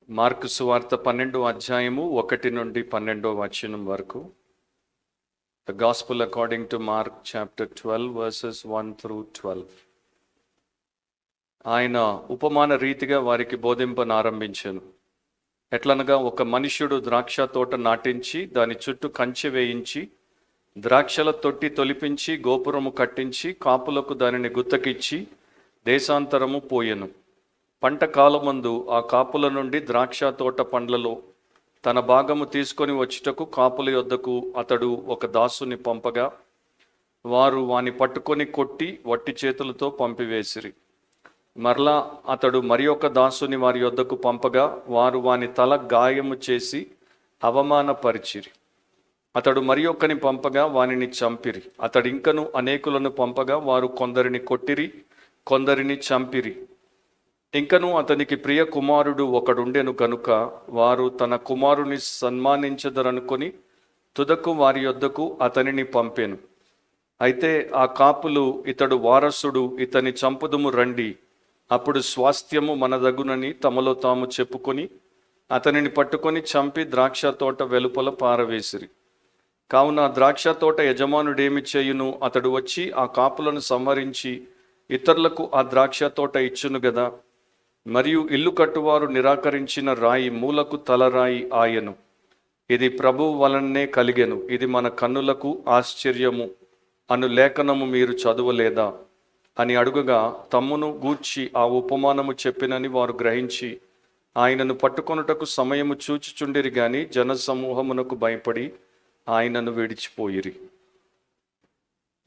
Mark సువార్త 12వ అధ్యాయము 1 నుండి 12వ వచనం వరకు. The gospel according to mark chapter 12 versus 1 through 12. ఆయన ఉపమాన రీతిగా వారికి బోధింపనారంభించెను. ఎట్లనగా, ఒక మనుష్యుడు ద్రాక్ష తోట నాటించి దాని చుట్టూ కంచె వేయించి ద్రాక్షల తొట్టి తొలిపించి గోపురము కట్టించి కాపులకు దానిని గుత్తకిచ్చి దేశాంతరము పోయెను. పంట కాలమందు ఆ కాపుల నుండి ద్రాక్ష తోట పండ్లలో తన భాగము తీసుకొని వచ్చుటకు కాపుల యొద్దకు అతడు ఒక దాసుని పంపగా, వారు వాని పట్టుకొని కొట్టి వట్టి చేతులతో పంపివేసిరి. మరలా అతడు మరి ఒక దాసుని వారి యొద్దకు పంపగా, వారు వాని తల గాయము చేసి అవమానపరిచిరి. అతడు మరి ఒక్కని పంపగా వానిని చంపిరి. అతడింకను అనేకులను పంపగా వారు కొందరిని కొట్టిరి, కొందరిని చంపిరి. ఇంకను అతనికి ప్రియ కుమారుడు ఒకడుండెను కనుక వారు తన కుమారుని సన్మానించదరనుకొని తుదకు వారి యొద్దకు అతనిని పంపెను. అయితే ఆ కాపులు, ఇతడు వారసుడు, ఇతని చంపుదుము రండి, అప్పుడు స్వాస్థ్యము మనదగునని తమలో తాము చెప్పుకొని అతనిని పట్టుకొని చంపి ద్రాక్ష తోట వెలుపల పారవేసిరి. కావున ద్రాక్ష తోట యజమానుడేమి చేయును? అతడు వచ్చి ఆ కాపులను సంహరించి ఇతరులకు ఆ ద్రాక్ష తోట ఇచ్చును గదా. మరియు ఇల్లు కట్టువారు నిరాకరించిన రాయి మూలకు తలరాయి ఆయను. ఇది ప్రభువు వలనే కలిగెను, ఇది మన కన్నులకు ఆశ్చర్యము అను లేఖనము మీరు చదువలేదా అని అడుగగా, తమ్మును గూర్చి ఆ ఉపమానము చెప్పినని వారు గ్రహించి ఆయనను పట్టుకొనుటకు సమయము చూచుచుండిరి గాని జనసమూహమునకు భయపడి ఆయనను విడిచిపోయిరి.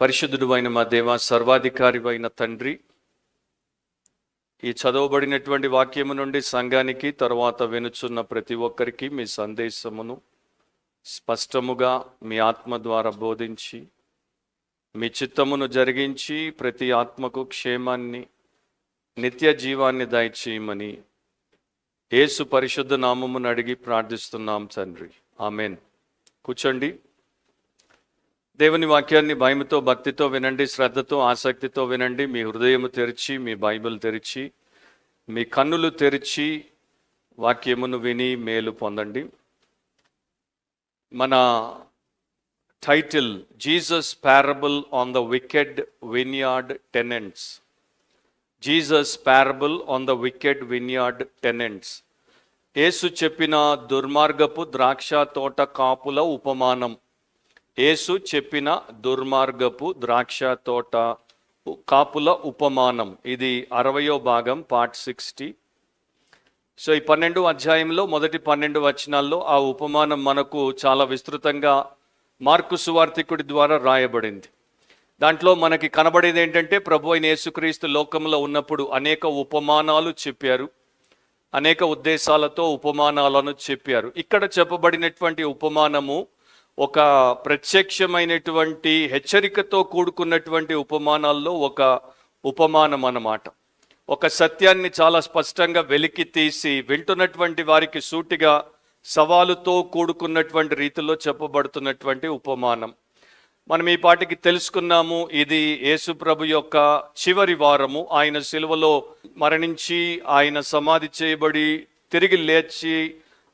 పరిశుద్ధుడు అయిన మా దేవా, సర్వాధికారి అయిన తండ్రి, ఈ చదవబడినటువంటి వాక్యము నుండి సంఘానికి, తర్వాత వినుచున్న ప్రతి ఒక్కరికి మీ సందేశమును స్పష్టముగా మీ ఆత్మ ద్వారా బోధించి మీ చిత్తమును జరిగించి ప్రతి ఆత్మకు క్షేమాన్ని, నిత్య జీవాన్ని దయచేయమని యేసు పరిశుద్ధ నామమును అడిగి ప్రార్థిస్తున్నాం తండ్రి, ఆమెన్. కూర్చోండి. దేవుని వాక్యాన్ని భయముతో, భక్తితో వినండి, శ్రద్ధతో, ఆసక్తితో వినండి. మీ హృదయము తెరిచి, మీ బైబిల్ తెరిచి, మీ కన్నులు తెరిచి వాక్యమును విని మేలు పొందండి. మన title Jesus parable on the wicked vineyard tenants. Jesus parable on the wicked vineyard tenants. Yesu చెప్పిన దుర్మార్గపు ద్రాక్ష తోట కాపుల ఉపమానం. యేసు చెప్పిన దుర్మార్గపు ద్రాక్ష తోట కాపుల ఉపమానం. ఇది 60వ భాగం, పార్ట్ 60. సో ఈ 12వ అధ్యాయంలో మొదటి 12 వచనాల్లో ఆ ఉపమానం మనకు చాలా విస్తృతంగా మార్కు సువార్తికుడి ద్వారా రాయబడింది. దాంట్లో మనకి కనబడేది ఏంటంటే, ప్రభు అయిన యేసుక్రీస్తు లోకంలో ఉన్నప్పుడు అనేక ఉపమానాలు చెప్పారు, అనేక ఉద్దేశాలతో ఉపమానాలను చెప్పారు. ఇక్కడ చెప్పబడినటువంటి ఉపమానము ఒక ప్రత్యక్షమైనటువంటి హెచ్చరికతో కూడుకున్నటువంటి ఉపమానాల్లో ఒక ఉపమానం అన్నమాట. ఒక సత్యాన్ని చాలా స్పష్టంగా వెలికి తీసి వింటున్నటువంటి వారికి సూటిగా సవాలుతో కూడుకున్నటువంటి రీతిలో చెప్పబడుతున్నటువంటి ఉపమానం. మనం ఈ పాటికి తెలుసుకున్నాము, ఇది యేసు ప్రభు యొక్క చివరి వారము. ఆయన సిలువలో మరణించి, ఆయన సమాధి చేయబడి, తిరిగి లేచి,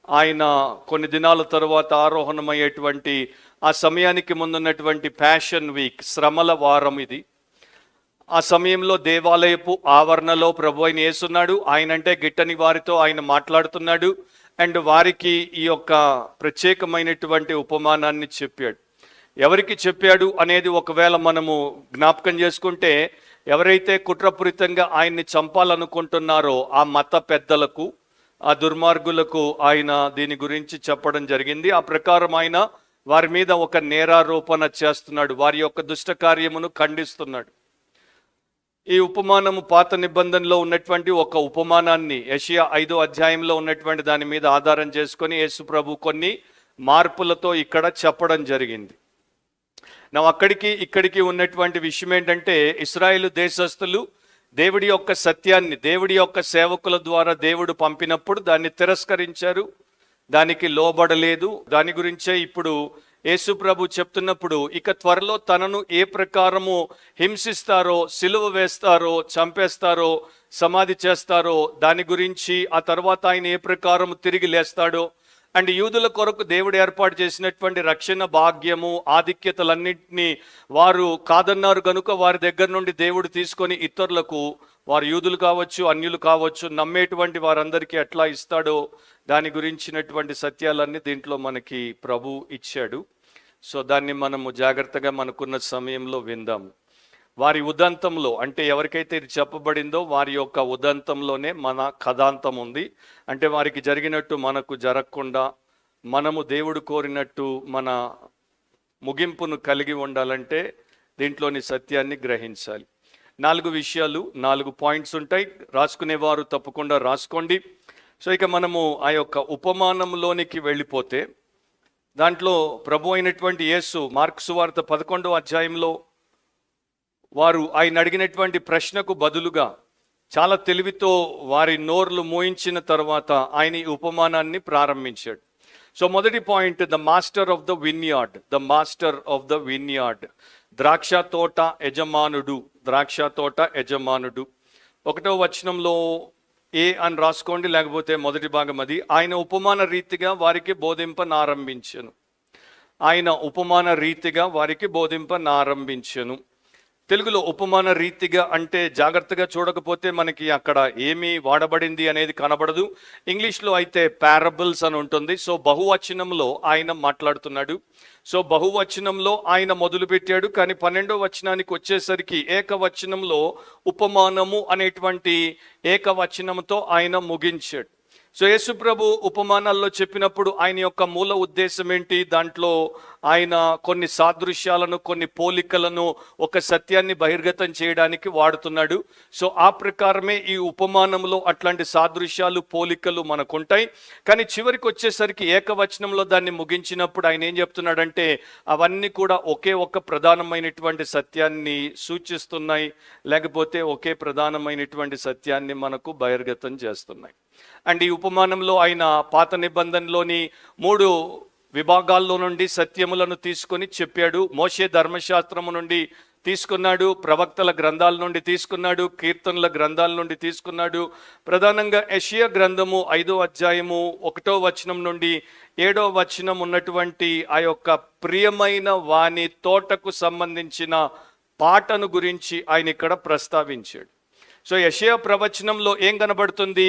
ఆయన కొన్ని దినాల తరువాత ఆరోహణమయ్యేటువంటి ఆ సమయానికి ముందున్నటువంటి ప్యాషన్ వీక్, శ్రమల వారం ఇది. ఆ సమయంలో దేవాలయపు ఆవరణలో ప్రభు ఆయన యేసున్నాడు. ఆయన అంటే గిట్టని వారితో ఆయన మాట్లాడుతున్నాడు. అండ్ వారికి ఈ యొక్క ప్రత్యేకమైనటువంటి ఉపమానాన్ని చెప్పాడు. ఎవరికి చెప్పాడు అనేది ఒకవేళ మనము జ్ఞాపకం చేసుకుంటే, ఎవరైతే కుట్రపూరితంగా ఆయన్ని చంపాలనుకుంటున్నారో ఆ మత పెద్దలకు, ఆ దుర్మార్గులకు ఆయన దీని గురించి చెప్పడం జరిగింది. ఆ ప్రకారం ఆయన వారి మీద ఒక నేరారోపణ చేస్తున్నాడు, వారి యొక్క దుష్ట కార్యమును ఖండిస్తున్నాడు. ఈ ఉపమానము పాత నిబంధనలో ఉన్నటువంటి ఒక ఉపమానాన్ని యెషయా 5వ అధ్యాయంలో ఉన్నటువంటి దాని మీద ఆధారం చేసుకొని యేసు ప్రభు కొన్ని మార్పులతో ఇక్కడ చెప్పడం జరిగింది. అక్కడికి ఇక్కడికి ఉన్నటువంటి విషయం ఏంటంటే, ఇశ్రాయేలు దేశస్థులు దేవుడి యొక్క సత్యాన్ని, దేవుడి యొక్క సేవకుల ద్వారా దేవుడు పంపినప్పుడు దాన్ని తిరస్కరించారు, దానికి లోబడలేదు. దాని గురించే ఇప్పుడు యేసు ప్రభు చెప్తున్నప్పుడు, ఇక త్వరలో తనను ఏ ప్రకారము హింసిస్తారో, సిలువ వేస్తారో, చంపేస్తారో, సమాధి చేస్తారో దాని గురించి, ఆ తర్వాత ఆయన ఏ ప్రకారం తిరిగి లేస్తాడో, అండ్ యూదుల కొరకు దేవుడు ఏర్పాటు చేసినటువంటి రక్షణ భాగ్యము, ఆధిక్యతలన్నింటినీ వారు కాదన్నారు కనుక వారి దగ్గర నుండి దేవుడు తీసుకొని ఇతరులకు, వారు యూదులు కావచ్చు అన్యులు కావచ్చు, నమ్మేటువంటి వారందరికీ ఎట్లా ఇస్తాడో దాని గురించినటువంటి సత్యాలన్నీ దీంట్లో మనకి ప్రభు ఇచ్చాడు. సో దాన్ని మనము జాగ్రత్తగా మనకున్న సమయంలో విందాం. వారి ఉదంతంలో, అంటే ఎవరికైతే ఇది చెప్పబడిందో వారి యొక్క ఉదంతంలోనే మన కథాంతం ఉంది. అంటే వారికి జరిగినట్టు మనకు జరగకుండా మనము దేవుడు కోరినట్టు మన ముగింపును కలిగి ఉండాలంటే దీంట్లోని సత్యాన్ని గ్రహించాలి. 4 విషయాలు, 4 పాయింట్స్ ఉంటాయి. రాసుకునేవారు తప్పకుండా రాసుకోండి. సో ఇక మనము ఆ యొక్క ఉపమానంలోనికి వెళ్ళిపోతే, దాంట్లో ప్రభు అయినటువంటి యేసు మార్కు సువార్త 11వ అధ్యాయంలో వారు ఆయన అడిగినటువంటి ప్రశ్నకు బదులుగా చాలా తెలివితో వారి నోర్లు మోయించిన తర్వాత ఆయన ఈ ఉపమానాన్ని ప్రారంభించాడు. సో మొదటి point, the master of the vineyard. The master of the vineyard, ద్రాక్ష తోట యజమానుడు. ద్రాక్ష తోట యజమానుడు 1వ వచనంలో ఏ అని రాసుకోండి, లేకపోతే మొదటి భాగం అది. ఆయన ఉపమాన రీతిగా వారికి బోధింపనారంభించెను. ఆయన ఉపమాన రీతిగా వారికి బోధింపనారంభించెను. తెలుగులో ఉపమాన రీతిగా అంటే జాగ్రత్తగా చూడకపోతే మనకి అక్కడ ఏమి వాడబడింది అనేది కనబడదు. ఇంగ్లీష్లో అయితే పారబుల్స్ అని ఉంటుంది. సో బహువచనంలో ఆయన మాట్లాడుతున్నాడు. సో బహువచనంలో ఆయన మొదలుపెట్టాడు, కానీ 12వ వచనానికి వచ్చేసరికి ఏకవచనంలో ఉపమానము అనేటువంటి ఏకవచనంతో ఆయన ముగించాడు. సో యేసు ప్రభు ఉపమానాల్లో చెప్పినప్పుడు ఆయన యొక్క మూల ఉద్దేశం ఏంటి? దాంట్లో ఆయన కొన్ని సాదృశ్యాలను, కొన్ని పోలికలను, ఒక సత్యాన్ని బహిర్గతం చేయడానికి వాడుతున్నాడు. సో ఆ ప్రకారమే ఈ ఉపమానంలో అట్లాంటి సాదృశ్యాలు, పోలికలు మనకుంటాయి. కానీ చివరికి వచ్చేసరికి ఏకవచనంలో దాన్ని ముగించినప్పుడు ఆయన ఏం చెప్తున్నాడంటే అవన్నీ కూడా ఒకే ఒక ప్రధానమైనటువంటి సత్యాన్ని సూచిస్తున్నాయి, లేకపోతే ఒకే ప్రధానమైనటువంటి సత్యాన్ని మనకు బహిర్గతం చేస్తున్నాయి. అండ్ ఈ ఉపమానంలో ఆయన పాత నిబంధనలోని 3 విభాగాల్లో నుండి సత్యములను తీసుకొని చెప్పాడు. మోషే ధర్మశాస్త్రము నుండి తీసుకున్నాడు, ప్రవక్తల గ్రంథాల నుండి తీసుకున్నాడు, కీర్తనల గ్రంథాల నుండి తీసుకున్నాడు. ప్రధానంగా యెషయా గ్రంథము 5వ అధ్యాయము 1వ వచనం నుండి 7వ వచనం ఉన్నటువంటి ఆ యొక్క ప్రియమైన వాని తోటకు సంబంధించిన పాటను గురించి ఆయన ఇక్కడ ప్రస్తావించాడు. సో యెషయా ప్రవచనంలో ఏం కనబడుతుంది?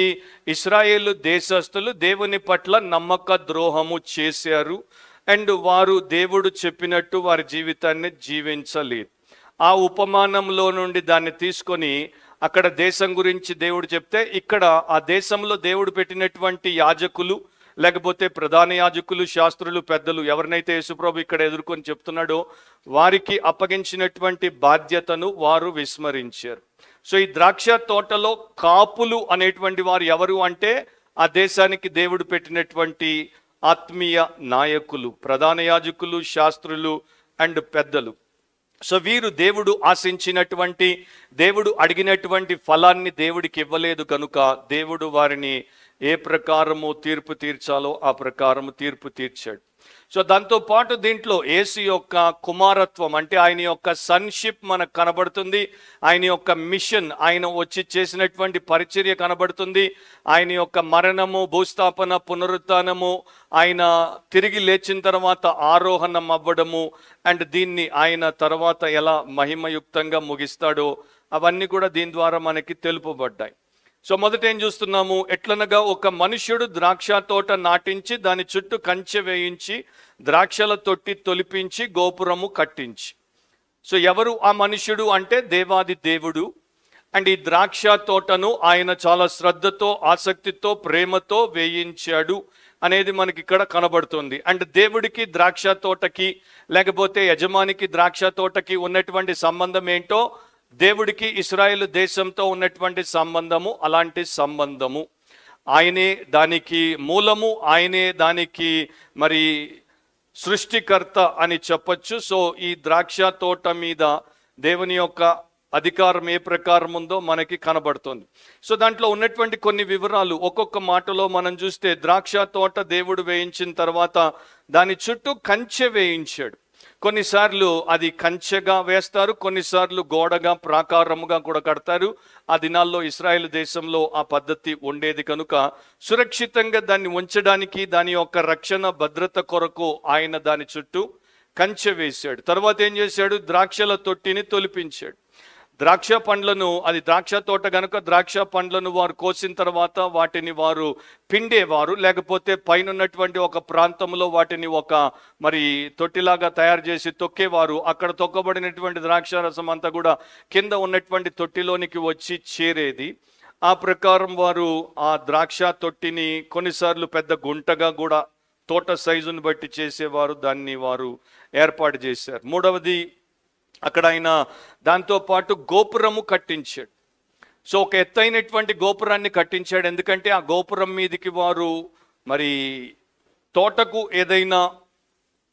ఇశ్రాయేలు దేశస్థులు దేవుని పట్ల నమ్మక ద్రోహము చేశారు అండ్ వారు దేవుడు చెప్పినట్టు వారి జీవితాన్ని జీవించలేదు. ఆ ఉపమానంలో నుండి దాన్ని తీసుకొని అక్కడ దేశం గురించి దేవుడు చెప్తే, ఇక్కడ ఆ దేశంలో దేవుడు పెట్టినటువంటి యాజకులు, లేకపోతే ప్రధాన యాజకులు, శాస్త్రులు, పెద్దలు ఎవరినైతే యేసుప్రభు ఇక్కడ ఎదుర్కొని చెప్తున్నాడో వారికి అప్పగించినటువంటి బాధ్యతను వారు విస్మరించారు. సో ఈ ద్రాక్ష తోటలో కాపులు అనేటువంటి వారు ఎవరు అంటే ఆ దేశానికి దేవుడు పెట్టినటువంటి ఆత్మీయ నాయకులు, ప్రధాన యాజకులు, శాస్త్రులు అండ్ పెద్దలు. సో వీరు దేవుడు ఆశించినటువంటి, దేవుడు అడిగినటువంటి ఫలాన్ని దేవుడికి ఇవ్వలేదు కనుక దేవుడు వారిని ఏ ప్రకారము తీర్పు తీర్చాలో ఆ ప్రకారము తీర్పు తీర్చాడు. సో దాంతోపాటు దీంట్లో యేసు యొక్క కుమారత్వం, అంటే ఆయన యొక్క సన్షిప్ మనకు కనబడుతుంది. ఆయన యొక్క మిషన్, ఆయన వచ్చి చేసినటువంటి పరిచర్య కనబడుతుంది. ఆయన యొక్క మరణము, భూస్థాపన, పునరుత్థానము, ఆయన తిరిగి లేచిన తర్వాత ఆరోహణం అవ్వడము అండ్ దీన్ని ఆయన తర్వాత ఎలా మహిమయుక్తంగా ముగిస్తాడో అవన్నీ కూడా దీని ద్వారా మనకి తెలుపబడ్డాయి. సో మొదట ఏం చూస్తున్నాము? ఎట్లనగా ఒక మనుష్యుడు ద్రాక్ష తోట నాటించి దాని చుట్టూ కంచె వేయించి ద్రాక్షల తొట్టి తొలిపించి గోపురము కట్టించి. సో ఎవరు ఆ మనుష్యుడు అంటే దేవాది దేవుడు. అండ్ ఈ ద్రాక్ష తోటను ఆయన చాలా శ్రద్ధతో, ఆసక్తితో, ప్రేమతో వేయించాడు అనేది మనకి ఇక్కడ కనబడుతుంది. అండ్ దేవుడికి ద్రాక్ష తోటకి, లేకపోతే యజమానికి ద్రాక్ష తోటకి ఉన్నటువంటి సంబంధం ఏంటో, దేవుడికి ఇశ్రాయేలు దేశంతో ఉన్నటువంటి సంబంధము అలాంటి సంబంధము. ఆయనే దానికి మూలము, ఆయనే దానికి మరి సృష్టికర్త అని చెప్పచ్చు. సో ఈ ద్రాక్ష తోట మీద దేవుని యొక్క అధికారం ఏ ప్రకారం ఉందో మనకి కనబడుతుంది. సో దాంట్లో ఉన్నటువంటి కొన్ని వివరాలు ఒక్కొక్క మాటలో మనం చూస్తే, ద్రాక్ష తోట దేవుడు వేయించిన తర్వాత దాని చుట్టూ కంచె వేయించాడు. కొన్నిసార్లు అది కంచెగా వేస్తారు, కొన్నిసార్లు గోడగా ప్రాకారముగా కూడా కడతారు. ఆ దినాల్లో ఇశ్రాయేలు దేశంలో ఆ పద్ధతి ఉండేది కనుక సురక్షితంగా దాన్ని ఉంచడానికి, దాని యొక్క రక్షణ భద్రత కొరకు ఆయన దాని చుట్టూ కంచె వేశాడు. తర్వాత ఏం చేశాడు? ద్రాక్షల తొట్టిని తొలిపించాడు. ద్రాక్ష పండ్లను, అది ద్రాక్ష తోట గనుక ద్రాక్ష పండ్లను వారు కోసిన తర్వాత వాటిని వారు పిండేవారు, లేకపోతే పైన ఉన్నటువంటి ఒక ప్రాంతంలో వాటిని ఒక మరి తొట్టిలాగా తయారు చేసి తొక్కేవారు. అక్కడ తొక్కబడినటువంటి ద్రాక్ష రసం అంతా కూడా కింద ఉన్నటువంటి తొట్టిలోనికి వచ్చి చేరేది. ఆ ప్రకారం వారు ఆ ద్రాక్ష తొట్టిని కొన్నిసార్లు పెద్ద గుంటగా కూడా తోట సైజును బట్టి చేసేవారు, దాన్ని వారు ఏర్పాటు చేశారు. మూడవది, అక్కడ ఆయన దాంతోపాటు గోపురము కట్టించాడు. సో ఒక ఎత్తైనటువంటి గోపురాన్ని కట్టించాడు. ఎందుకంటే ఆ గోపురం మీదకి వారు మరి తోటకు ఏదైనా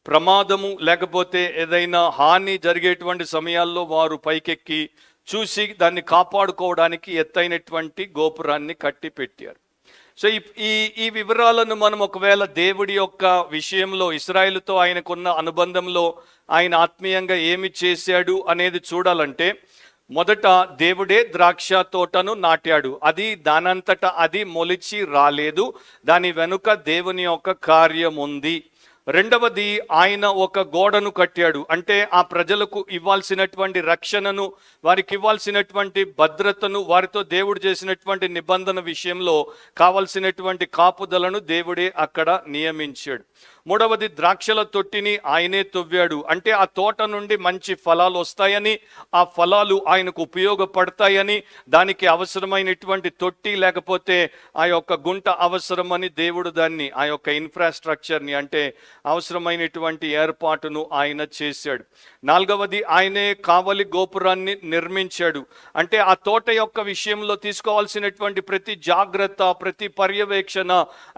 ప్రమాదము లేకపోతే ఏదైనా హాని జరిగేటువంటి సమయాల్లో వారు పైకెక్కి చూసి దాన్ని కాపాడుకోవడానికి ఎత్తైనటువంటి గోపురాన్ని కట్టి పెట్టారు. సో ఈ వివరాలను మనం ఒకవేళ దేవుడి యొక్క విషయంలో ఇశ్రాయేలుతో ఆయనకున్న అనుబంధంలో ఆయన ఆత్మీయంగా ఏమి చేశాడు అనేది చూడాలంటే, మొదట దేవుడే ద్రాక్ష తోటను నాటాడు. అది దానంతట అది మొలిచి రాలేదు, దాని వెనుక దేవుని యొక్క కార్యం ఉంది. రెండవది, ఆయన ఒక గోడను కట్టాడు. అంటే ఆ ప్రజలకు ఇవ్వాల్సినటువంటి రక్షణను, వారికి ఇవ్వాల్సినటువంటి భద్రతను, వారితో దేవుడు చేసినటువంటి నిబంధన విషయంలో కావలసినటువంటి కాపుదలను దేవుడే అక్కడ నియమించాడు. మూడవది, ద్రాక్షల తొట్టిని ఆయనే తవ్వాడు. అంటే ఆ తోట నుండి మంచి ఫలాలు వస్తాయని, ఆ ఫలాలు ఆయనకు ఉపయోగపడతాయని, దానికి అవసరమైనటువంటి తొట్టి లేకపోతే ఆ యొక్క గుంట అవసరమని దేవుడు దాన్ని, ఆ యొక్క ఇన్ఫ్రాస్ట్రక్చర్ని అంటే అవసరమైనటువంటి ఏర్పాటును ఆయన చేశాడు. నాలుగవది, ఆయనే కావలి గోపురాన్ని నిర్మించాడు. అంటే ఆ తోట యొక్క విషయంలో తీసుకోవాల్సినటువంటి ప్రతి జాగ్రత్త, ప్రతి పర్యవేక్షణ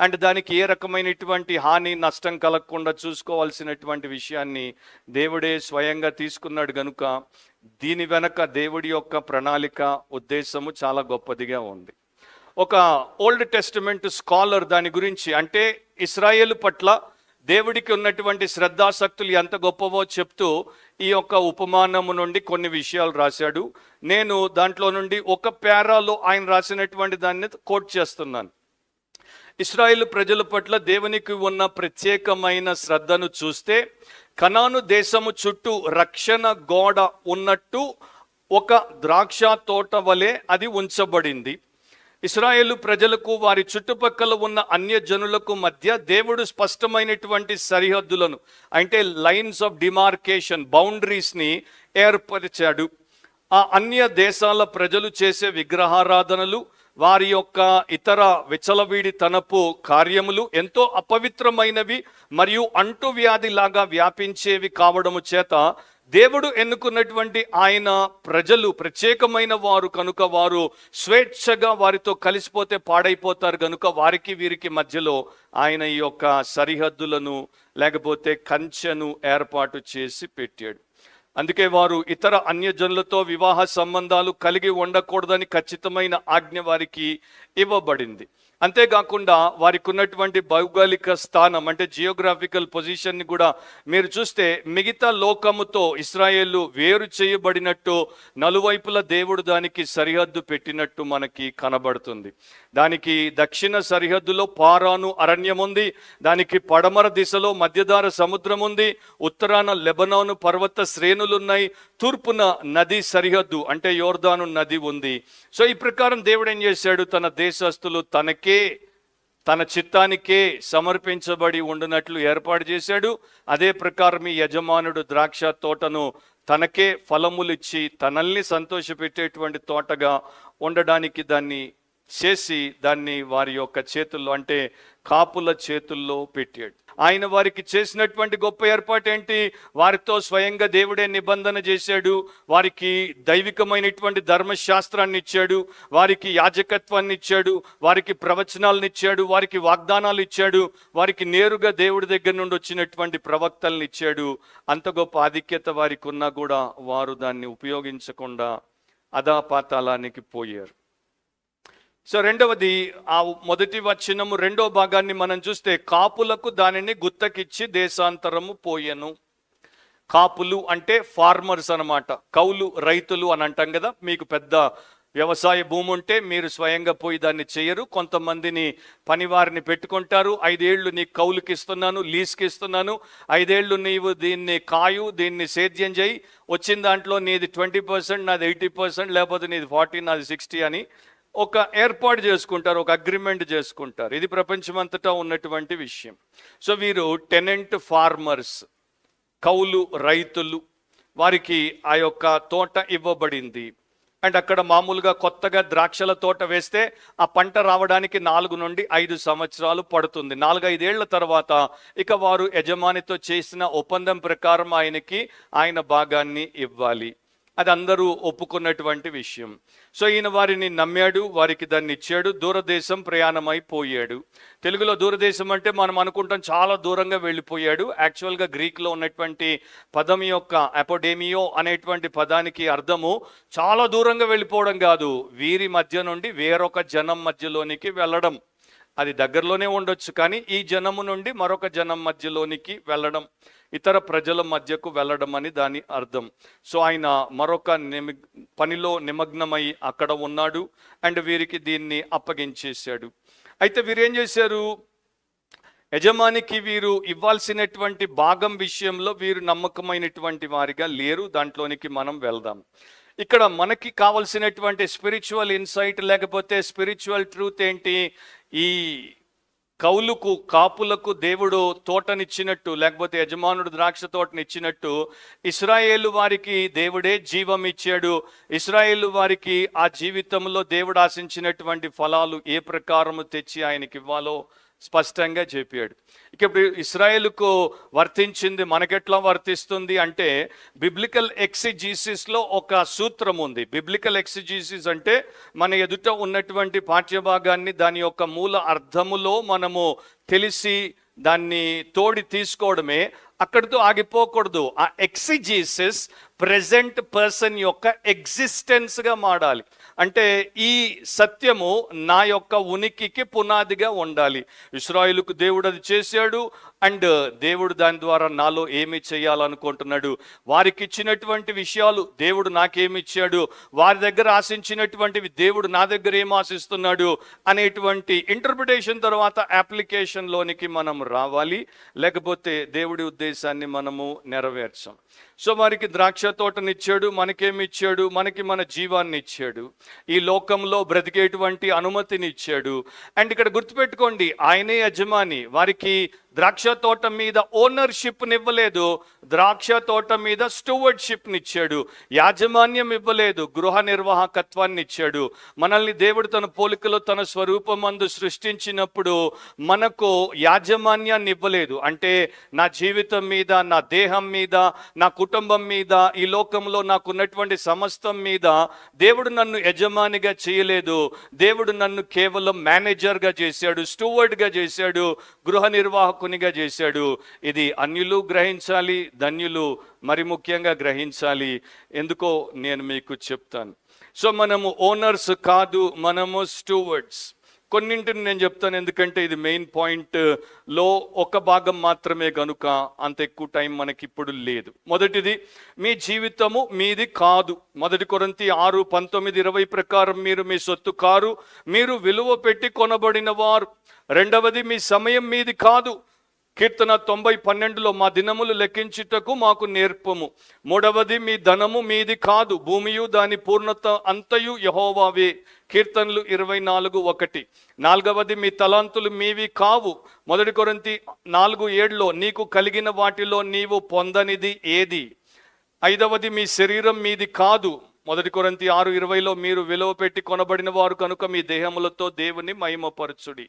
అండ్ దానికి ఏ రకమైనటువంటి హాని నష్టం కలగకుండా చూసుకోవాల్సినటువంటి విషయాన్ని దేవుడే స్వయంగా తీసుకున్నాడు. గనుక దీని వెనక దేవుడి యొక్క ప్రణాళిక, ఉద్దేశము చాలా గొప్పదిగా ఉంది. ఒక ఓల్డ్ టెస్టిమెంట్ స్కాలర్ దాని గురించి, అంటే ఇశ్రాయేలు పట్ల దేవుడికి ఉన్నటువంటి శ్రద్ధాసక్తులు ఎంత గొప్పవో చెప్తూ ఈ యొక్క ఉపమానము నుండి కొన్ని విషయాలు రాశాడు. నేను దాంట్లో నుండి ఒక పేరాలో ఆయన రాసినటువంటి దాన్ని కోట్ చేస్తున్నాను. ఇశ్రాయేలు ప్రజల పట్ల దేవునికి ఉన్న ప్రత్యేకమైన శ్రద్ధను చూస్తే, కనాను దేశము చుట్టూ రక్షణ గోడ ఉన్నట్టు ఒక ద్రాక్ష తోట వలె అది ఉంచబడింది. ఇశ్రాయేలు ప్రజలకు వారి చుట్టుపక్కల ఉన్న అన్య జనులకు మధ్య దేవుడు స్పష్టమైనటువంటి సరిహద్దులను, అంటే లైన్స్ ఆఫ్ డిమార్కేషన్, బౌండరీస్ని ఏర్పరిచాడు. ఆ అన్య దేశాల ప్రజలు చేసే విగ్రహారాధనలు, వారి యొక్క ఇతర విచలవీడితనపు కార్యములు ఎంతో అపవిత్రమైనవి మరియు అంటువ్యాధిలాగా వ్యాపించేవి కావడము చేత దేవుడు ఎన్నుకున్నటువంటి ఆయన ప్రజలు ప్రత్యేకమైన వారు కనుక వారు స్వేచ్ఛగా వారితో కలిసిపోతే పాడైపోతారు కనుక వారికి వీరికి మధ్యలో ఆయన ఈ యొక్క సరిహద్దులను లేకపోతే కంచెను ఏర్పాటు చేసి పెట్టాడు. అందుకే వారు ఇతర అన్యజనులతో వివాహ సంబంధాలు కలిగి ఉండకూడదని ఖచ్చితమైన ఆజ్ఞ వారికి ఇవ్వబడింది. అంతేకాకుండా వారికి ఉన్నటువంటి భౌగోళిక స్థానం, అంటే జియోగ్రాఫికల్ పొజిషన్ని కూడా మీరు చూస్తే మిగతా లోకముతో ఇశ్రాయేలు వేరు చేయబడినట్టు నలువైపుల దేవుడు దానికి సరిహద్దు పెట్టినట్టు మనకి కనబడుతుంది. దానికి దక్షిణ సరిహద్దులో పారాను అరణ్యం ఉంది, దానికి పడమర దిశలో మధ్యధార సముద్రం ఉంది, ఉత్తరాన లెబనాను పర్వత శ్రేణులున్నాయి, తూర్పున నది సరిహద్దు అంటే యోర్దాను నది ఉంది. సో ఈ ప్రకారం దేవుడు ఏం చేశాడు, తన దేశస్తులు తన చిత్తానికే సమర్పించబడి ఉండినట్లు ఏర్పాటు చేశాడు. అదే ప్రకారం ఈ యజమానుడు ద్రాక్ష తోటను తనకే ఫలములిచ్చి తనల్ని సంతోషపెట్టేటువంటి తోటగా ఉండడానికి దాన్ని చేసి దాన్ని వారి యొక్క చేతుల్లో, అంటే కాపుల చేతుల్లో పెట్టాడు. ఆయన వారికి చేసినటువంటి గొప్ప ఏర్పాటు ఏంటి? వారితో స్వయంగా దేవుడే నిబంధన చేశాడు. వారికి దైవికమైనటువంటి ధర్మశాస్త్రాన్ని ఇచ్చాడు, వారికి యాజకత్వాన్ని ఇచ్చాడు, వారికి ప్రవచనాలను ఇచ్చాడు, వారికి వాగ్దానాలు ఇచ్చాడు, వారికి నేరుగా దేవుడి దగ్గర నుండి వచ్చినటువంటి ప్రవక్తలను ఇచ్చాడు. అంత గొప్ప ఆధిక్యత వారికి ఉన్నా కూడా వారు దాన్ని ఉపయోగించకుండా అధాపాతాళానికి పోయారు. సో రెండవది, ఆ మొదటి వచనము రెండో భాగాన్ని మనం చూస్తే, కాపులకు దానిని గుత్తకిచ్చి దేశాంతరము పోయెను. కాపులు అంటే ఫార్మర్స్ అన్నమాట. కౌలు రైతులు అని అంటాం కదా. మీకు పెద్ద వ్యవసాయ భూమి ఉంటే మీరు స్వయంగా పోయి దాన్ని చేయరు, కొంతమందిని పనివారిని పెట్టుకుంటారు. 5 ఏళ్ళు నీకు కౌలుకి ఇస్తున్నాను, లీజ్కి ఇస్తున్నాను, 5 ఏళ్ళు నీవు దీన్ని కాయు, దీన్ని సేద్యం చేయి, వచ్చిన దాంట్లో నీది 20%, నాది 80%, లేకపోతే నీది 40, నాది 60 అని ఒక ఏర్పాటు చేసుకుంటారు, ఒక అగ్రిమెంట్ చేసుకుంటారు. ఇది ప్రపంచమంతటా ఉన్నటువంటి విషయం. సో వీరు టెనెంట్ ఫార్మర్స్, కౌలు రైతులు. వారికి ఆ యొక్క తోట ఇవ్వబడింది. అండ్ అక్కడ మామూలుగా కొత్తగా ద్రాక్షల తోట వేస్తే ఆ పంట రావడానికి 4 నుండి 5 సంవత్సరాలు పడుతుంది. 4-5 ఏళ్ల తర్వాత ఇక వారు యజమానితో చేసిన ఒప్పందం ప్రకారం ఆయన భాగాన్ని ఇవ్వాలి. అది అందరూ ఒప్పుకున్నటువంటి విషయం. సో ఈయన వారిని నమ్మాడు, వారికి దాన్ని ఇచ్చాడు. దూరదేశం ప్రయాణమైపోయాడు. తెలుగులో దూరదేశం అంటే మనం అనుకుంటాం చాలా దూరంగా వెళ్ళిపోయాడు. యాక్చువల్గా గ్రీక్లో ఉన్నటువంటి పదం యొక్క అపోడేమియో అనేటువంటి పదానికి అర్థము చాలా దూరంగా వెళ్ళిపోవడం కాదు, వీరి మధ్య నుండి వేరొక జనం మధ్యలోనికి వెళ్ళడం. అది దగ్గరలోనే ఉండొచ్చు, కానీ ఈ జనము నుండి మరొక జనం మధ్యలోనికి వెళ్ళడం, ఇతర ప్రజల మధ్యకు వెళ్ళడం అని దాని అర్థం. సో ఆయన మరొక పనిలో నిమగ్నమై అక్కడ ఉన్నాడు అండ్ వీరికి దీన్ని అప్పగించేశాడు. అయితే వీరేం చేశారు? యజమానికి వీరు ఇవ్వాల్సినటువంటి భాగం విషయంలో వీరు నమ్మకమైనటువంటి వారిగా లేరు. దాంట్లోనికి మనం వెళ్దాం. ఇక్కడ మనకి కావలసినటువంటి స్పిరిచువల్ ఇన్సైట్ లేకపోతే స్పిరిచువల్ ట్రూత్ ఏంటి? ఈ కాపులకు దేవుడు తోటనిచ్చినట్టు, లేకపోతే యజమానుడు ద్రాక్ష తోటనిచ్చినట్టు ఇశ్రాయేలు వారికి దేవుడే జీవం ఇచ్చాడు. ఇశ్రాయేలు వారికి ఆ జీవితంలో దేవుడు ఆశించినటువంటి ఫలాలు ఏ ప్రకారము తెచ్చి ఆయనకి ఇవ్వాలో స్పష్టంగా చెప్పాడు. ఇక ఇప్పుడు ఇశ్రాయేలుకు వర్తించింది మనకెట్లా వర్తిస్తుంది అంటే, బిబ్లికల్ ఎక్సిజీసిస్లో ఒక సూత్రం ఉంది. బిబ్లికల్ ఎక్సిజీసిస్ అంటే మన ఎదుట ఉన్నటువంటి పాఠ్యభాగాన్ని దాని యొక్క మూల అర్థములో మనము తెలిసి దాన్ని తోడి తీసుకోవడమే. అక్కడితో ఆగిపోకూడదు. ఆ ఎక్సిజీసిస్ ప్రెజెంట్ పర్సన్ యొక్క ఎగ్జిస్టెన్స్గా మారాలి. అంటే ఈ సత్యము నా యొక్క ఉనికికి పునాదిగా ఉండాలి. ఇశ్రాయేలుకు దేవుడు అది చేశాడు అండ్ దేవుడు దాని ద్వారా నాలో ఏమి చేయాలనుకుంటున్నాడు, వారికి ఇచ్చినటువంటి విషయాలు దేవుడు నాకేమి ఇచ్చాడు, వారి దగ్గర ఆశించినటువంటివి దేవుడు నా దగ్గర ఏం ఆశిస్తున్నాడు అనేటువంటి ఇంటర్ప్రిటేషన్ తర్వాత అప్లికేషన్లోనికి మనం రావాలి. లేకపోతే దేవుడి ఉద్దేశాన్ని మనము నెరవేర్చాం. సో వారికి ద్రాక్ష తోటనిచ్చాడు, మనకేమి ఇచ్చాడు? మనకి మన జీవాన్ని ఇచ్చాడు, ఈ లోకంలో బ్రతికేటువంటి అనుమతిని ఇచ్చాడు. అండ్ ఇక్కడ గుర్తుపెట్టుకోండి, ఆయనే యజమాని. వారికి ద్రాక్ష తోట మీద ఓనర్షిప్ని ఇవ్వలేదు, ద్రాక్ష తోట మీద స్టూవర్డ్షిప్ని ఇచ్చాడు. యాజమాన్యం ఇవ్వలేదు, గృహ నిర్వాహకత్వాన్ని ఇచ్చాడు. మనల్ని దేవుడు తన పోలికలో తన స్వరూపమందు సృష్టించినప్పుడు మనకు యాజమాన్యాన్ని ఇవ్వలేదు. అంటే నా జీవితం మీద, నా దేహం మీద, నా కుటుంబం మీద, ఈ లోకంలో నాకున్నటువంటి సమస్తం మీద దేవుడు నన్ను యజమానిగా చేయలేదు. దేవుడు నన్ను కేవలం మేనేజర్గా చేశాడు, స్టూవర్డ్గా చేశాడు, గృహ నిర్వాహకునిగా చేశాడు. ఇది అన్యులు గ్రహించాలి, ధన్యులు మరి ముఖ్యంగా గ్రహించాలి. ఎందుకో నేను మీకు చెప్తాను. సో మనము ఓనర్స్ కాదు, మనము స్టూవర్డ్స్. కొన్నింటిని నేను చెప్తాను, ఎందుకంటే ఇది మెయిన్ పాయింట్లో ఒక భాగం మాత్రమే కనుక అంత ఎక్కువ టైం మనకి ఇప్పుడు లేదు. మొదటిది, మీ జీవితము మీది కాదు. 1 కొరింథీ 6:19-20 ప్రకారం మీరు మీ సొత్తు కారు, మీరు విలువ పెట్టి కొనబడిన వారు. రెండవది, మీ సమయం మీది కాదు. కీర్తన 90:12 మా దినములు లెక్కించుటకు మాకు నేర్పము. మూడవది, మీ ధనము మీది కాదు, భూమియు దాని పూర్ణత అంతయు యెహోవావే. కీర్తనలు 24:1. నాలుగవది, మీ తలాంతులు మీవి కావు. 1 కొరింథీ 4:7 నీకు కలిగిన వాటిలో నీవు పొందనిది ఏది? ఐదవది, మీ శరీరం మీది కాదు. 1 కొరింథీ 6:20 మీరు విలువ పెట్టి కొనబడిన వారు కనుక మీ దేహములతో దేవుని మహిమపరచుడి.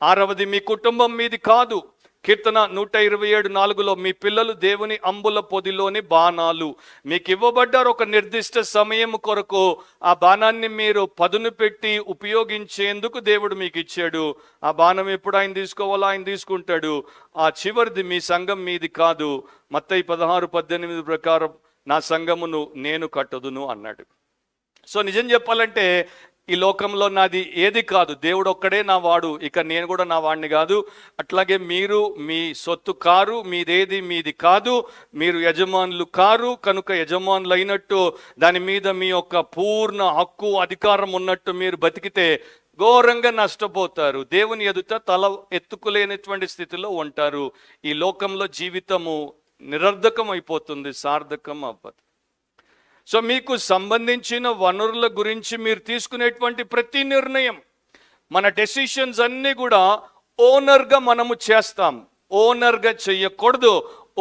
ఆరవది, మీ కుటుంబం మీది కాదు. కీర్తన 127:4 మీ పిల్లలు దేవుని అంబుల పొదిలోని బాణాలు. మీకు ఇవ్వబడ్డారు ఒక నిర్దిష్ట సమయం కొరకు. ఆ బాణాన్ని మీరు పదును పెట్టి ఉపయోగించేందుకు దేవుడు మీకు ఇచ్చాడు. ఆ బాణం ఎప్పుడు ఆయన తీసుకోవాలో ఆయన తీసుకుంటాడు. ఆ చివరిది, మీ సంఘం మీది కాదు. మత్తయి 16:18 ప్రకారం నా సంఘమును నేను కట్టదును అన్నాడు. సో నిజం చెప్పాలంటే ఈ లోకంలో నాది ఏది కాదు, దేవుడు ఒక్కడే నా వాడు, ఇక నేను కూడా నా వాడిని కాదు. అట్లాగే మీరు మీ సొత్తు కారు, మీదేది మీది కాదు, మీరు యజమానులు కారు, కనుక యజమానులు అయినట్టు దాని మీద మీ యొక్క పూర్ణ హక్కు అధికారం ఉన్నట్టు మీరు బతికితే ఘోరంగా నష్టపోతారు. దేవుని ఎదుట తల ఎత్తుకులేనటువంటి స్థితిలో ఉంటారు. ఈ లోకంలో జీవితము నిరర్ధకం అయిపోతుంది, సార్థకం అవ్వదు. సో మీకు సంబంధించిన వనరుల గురించి మీరు తీసుకునేటువంటి ప్రతి నిర్ణయం, మన డెసిషన్స్ అన్నీ కూడా ఓనర్గా మనము చేస్తాం. ఓనర్గా చెయ్యకూడదు,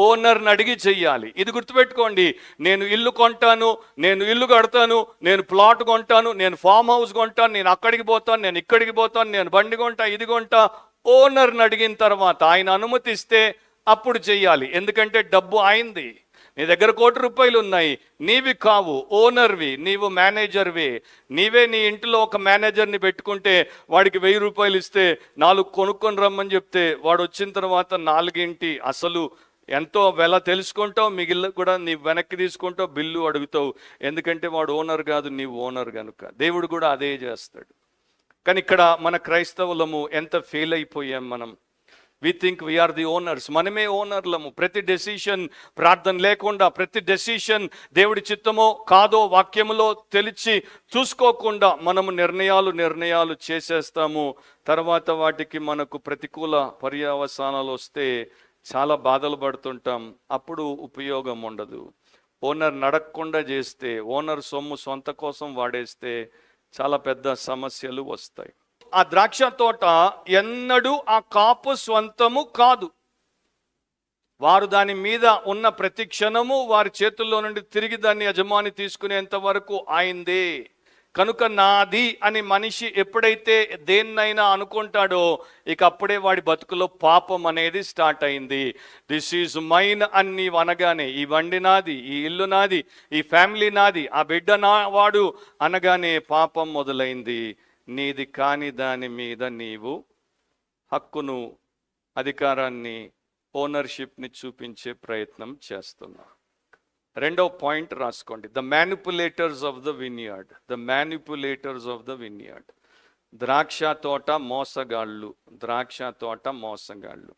ఓనర్ని అడిగి చెయ్యాలి. ఇది గుర్తుపెట్టుకోండి. నేను ఇల్లు కొంటాను, నేను ఇల్లు కడతాను, నేను ప్లాట్ కొంటాను, నేను ఫామ్ హౌస్ కొంటాను, నేను అక్కడికి పోతాను, నేను ఇక్కడికి పోతాను, నేను బండి కొంటా, ఇది కొంటా. ఓనర్ని అడిగిన తర్వాత ఆయన అనుమతిస్తే అప్పుడు చెయ్యాలి. ఎందుకంటే డబ్బు ఆయనది. నీ దగ్గర ₹1,00,00,000 ఉన్నాయి, నీవి కావు, ఓనర్వి, నీవు మేనేజర్వి. నీవే నీ ఇంట్లో ఒక మేనేజర్ని పెట్టుకుంటే వాడికి ₹1,000 ఇస్తే 4 కొనుక్కొని రమ్మని చెప్తే వాడు వచ్చిన తర్వాత 4 అసలు ఎంతో వెల తెలుసుకుంటావు, మిగిలిన కూడా నీ వెనక్కి తీసుకుంటావు, బిల్లు అడుగుతావు. ఎందుకంటే వాడు ఓనర్ కాదు, నీవు ఓనర్ కనుక. దేవుడు కూడా అదే చేస్తాడు. కానీ ఇక్కడ మన క్రైస్తవులము ఎంత ఫెయిల్ అయిపోయాం మనం. We think we are the owners. మనమే ఓనర్లము. ప్రతి డెసిషన్ ప్రార్థన లేకుండా, ప్రతి డెసిషన్ దేవుడి చిత్తమో కాదో వాక్యములో తెలిసి చూసుకోకుండా మనము నిర్ణయాలు చేసేస్తాము. తర్వాత వాటికి మనకు ప్రతికూల పర్యవసానాలు వస్తే చాలా బాధలు పడుతుంటాం. అప్పుడు ఉపయోగం ఉండదు. ఓనర్ నడక్కుండా చేస్తే, ఓనర్ సొమ్ము సొంత కోసం వాడేస్తే చాలా పెద్ద సమస్యలు వస్తాయి. ఆ ద్రాక్ష తోట ఎన్నడూ ఆ కాపు స్వంతము కాదు. వారు దాని మీద ఉన్న ప్రతి క్షణము వారి చేతుల్లో నుండి తిరిగి దాన్ని యజమాని తీసుకునేంత వరకు ఆయనదే. కనుక నాది అని మనిషి ఎప్పుడైతే దేన్నైనా అనుకుంటాడో ఇక అప్పుడే వాడి బతుకులో పాపం అనేది స్టార్ట్ అయింది. దిస్ ఈజ్ మైన్ అని నీవు అనగానే, ఈ బండి నాది, ఈ ఇల్లు నాది, ఈ ఫ్యామిలీ నాది, ఆ బిడ్డ నా వాడు అనగానే పాపం మొదలైంది. నీది కాని దాని మీద నీవు హక్కును, అధికారాన్ని, ఓనర్షిప్ని చూపించే ప్రయత్నం చేస్తున్నావు. రెండవ పాయింట్ రాసుకోండి. The manipulators of the vineyard. The manipulators of the vineyard. ద్రాక్ష తోట మోసగాళ్ళు. ద్రాక్ష తోట మోసగాళ్ళు.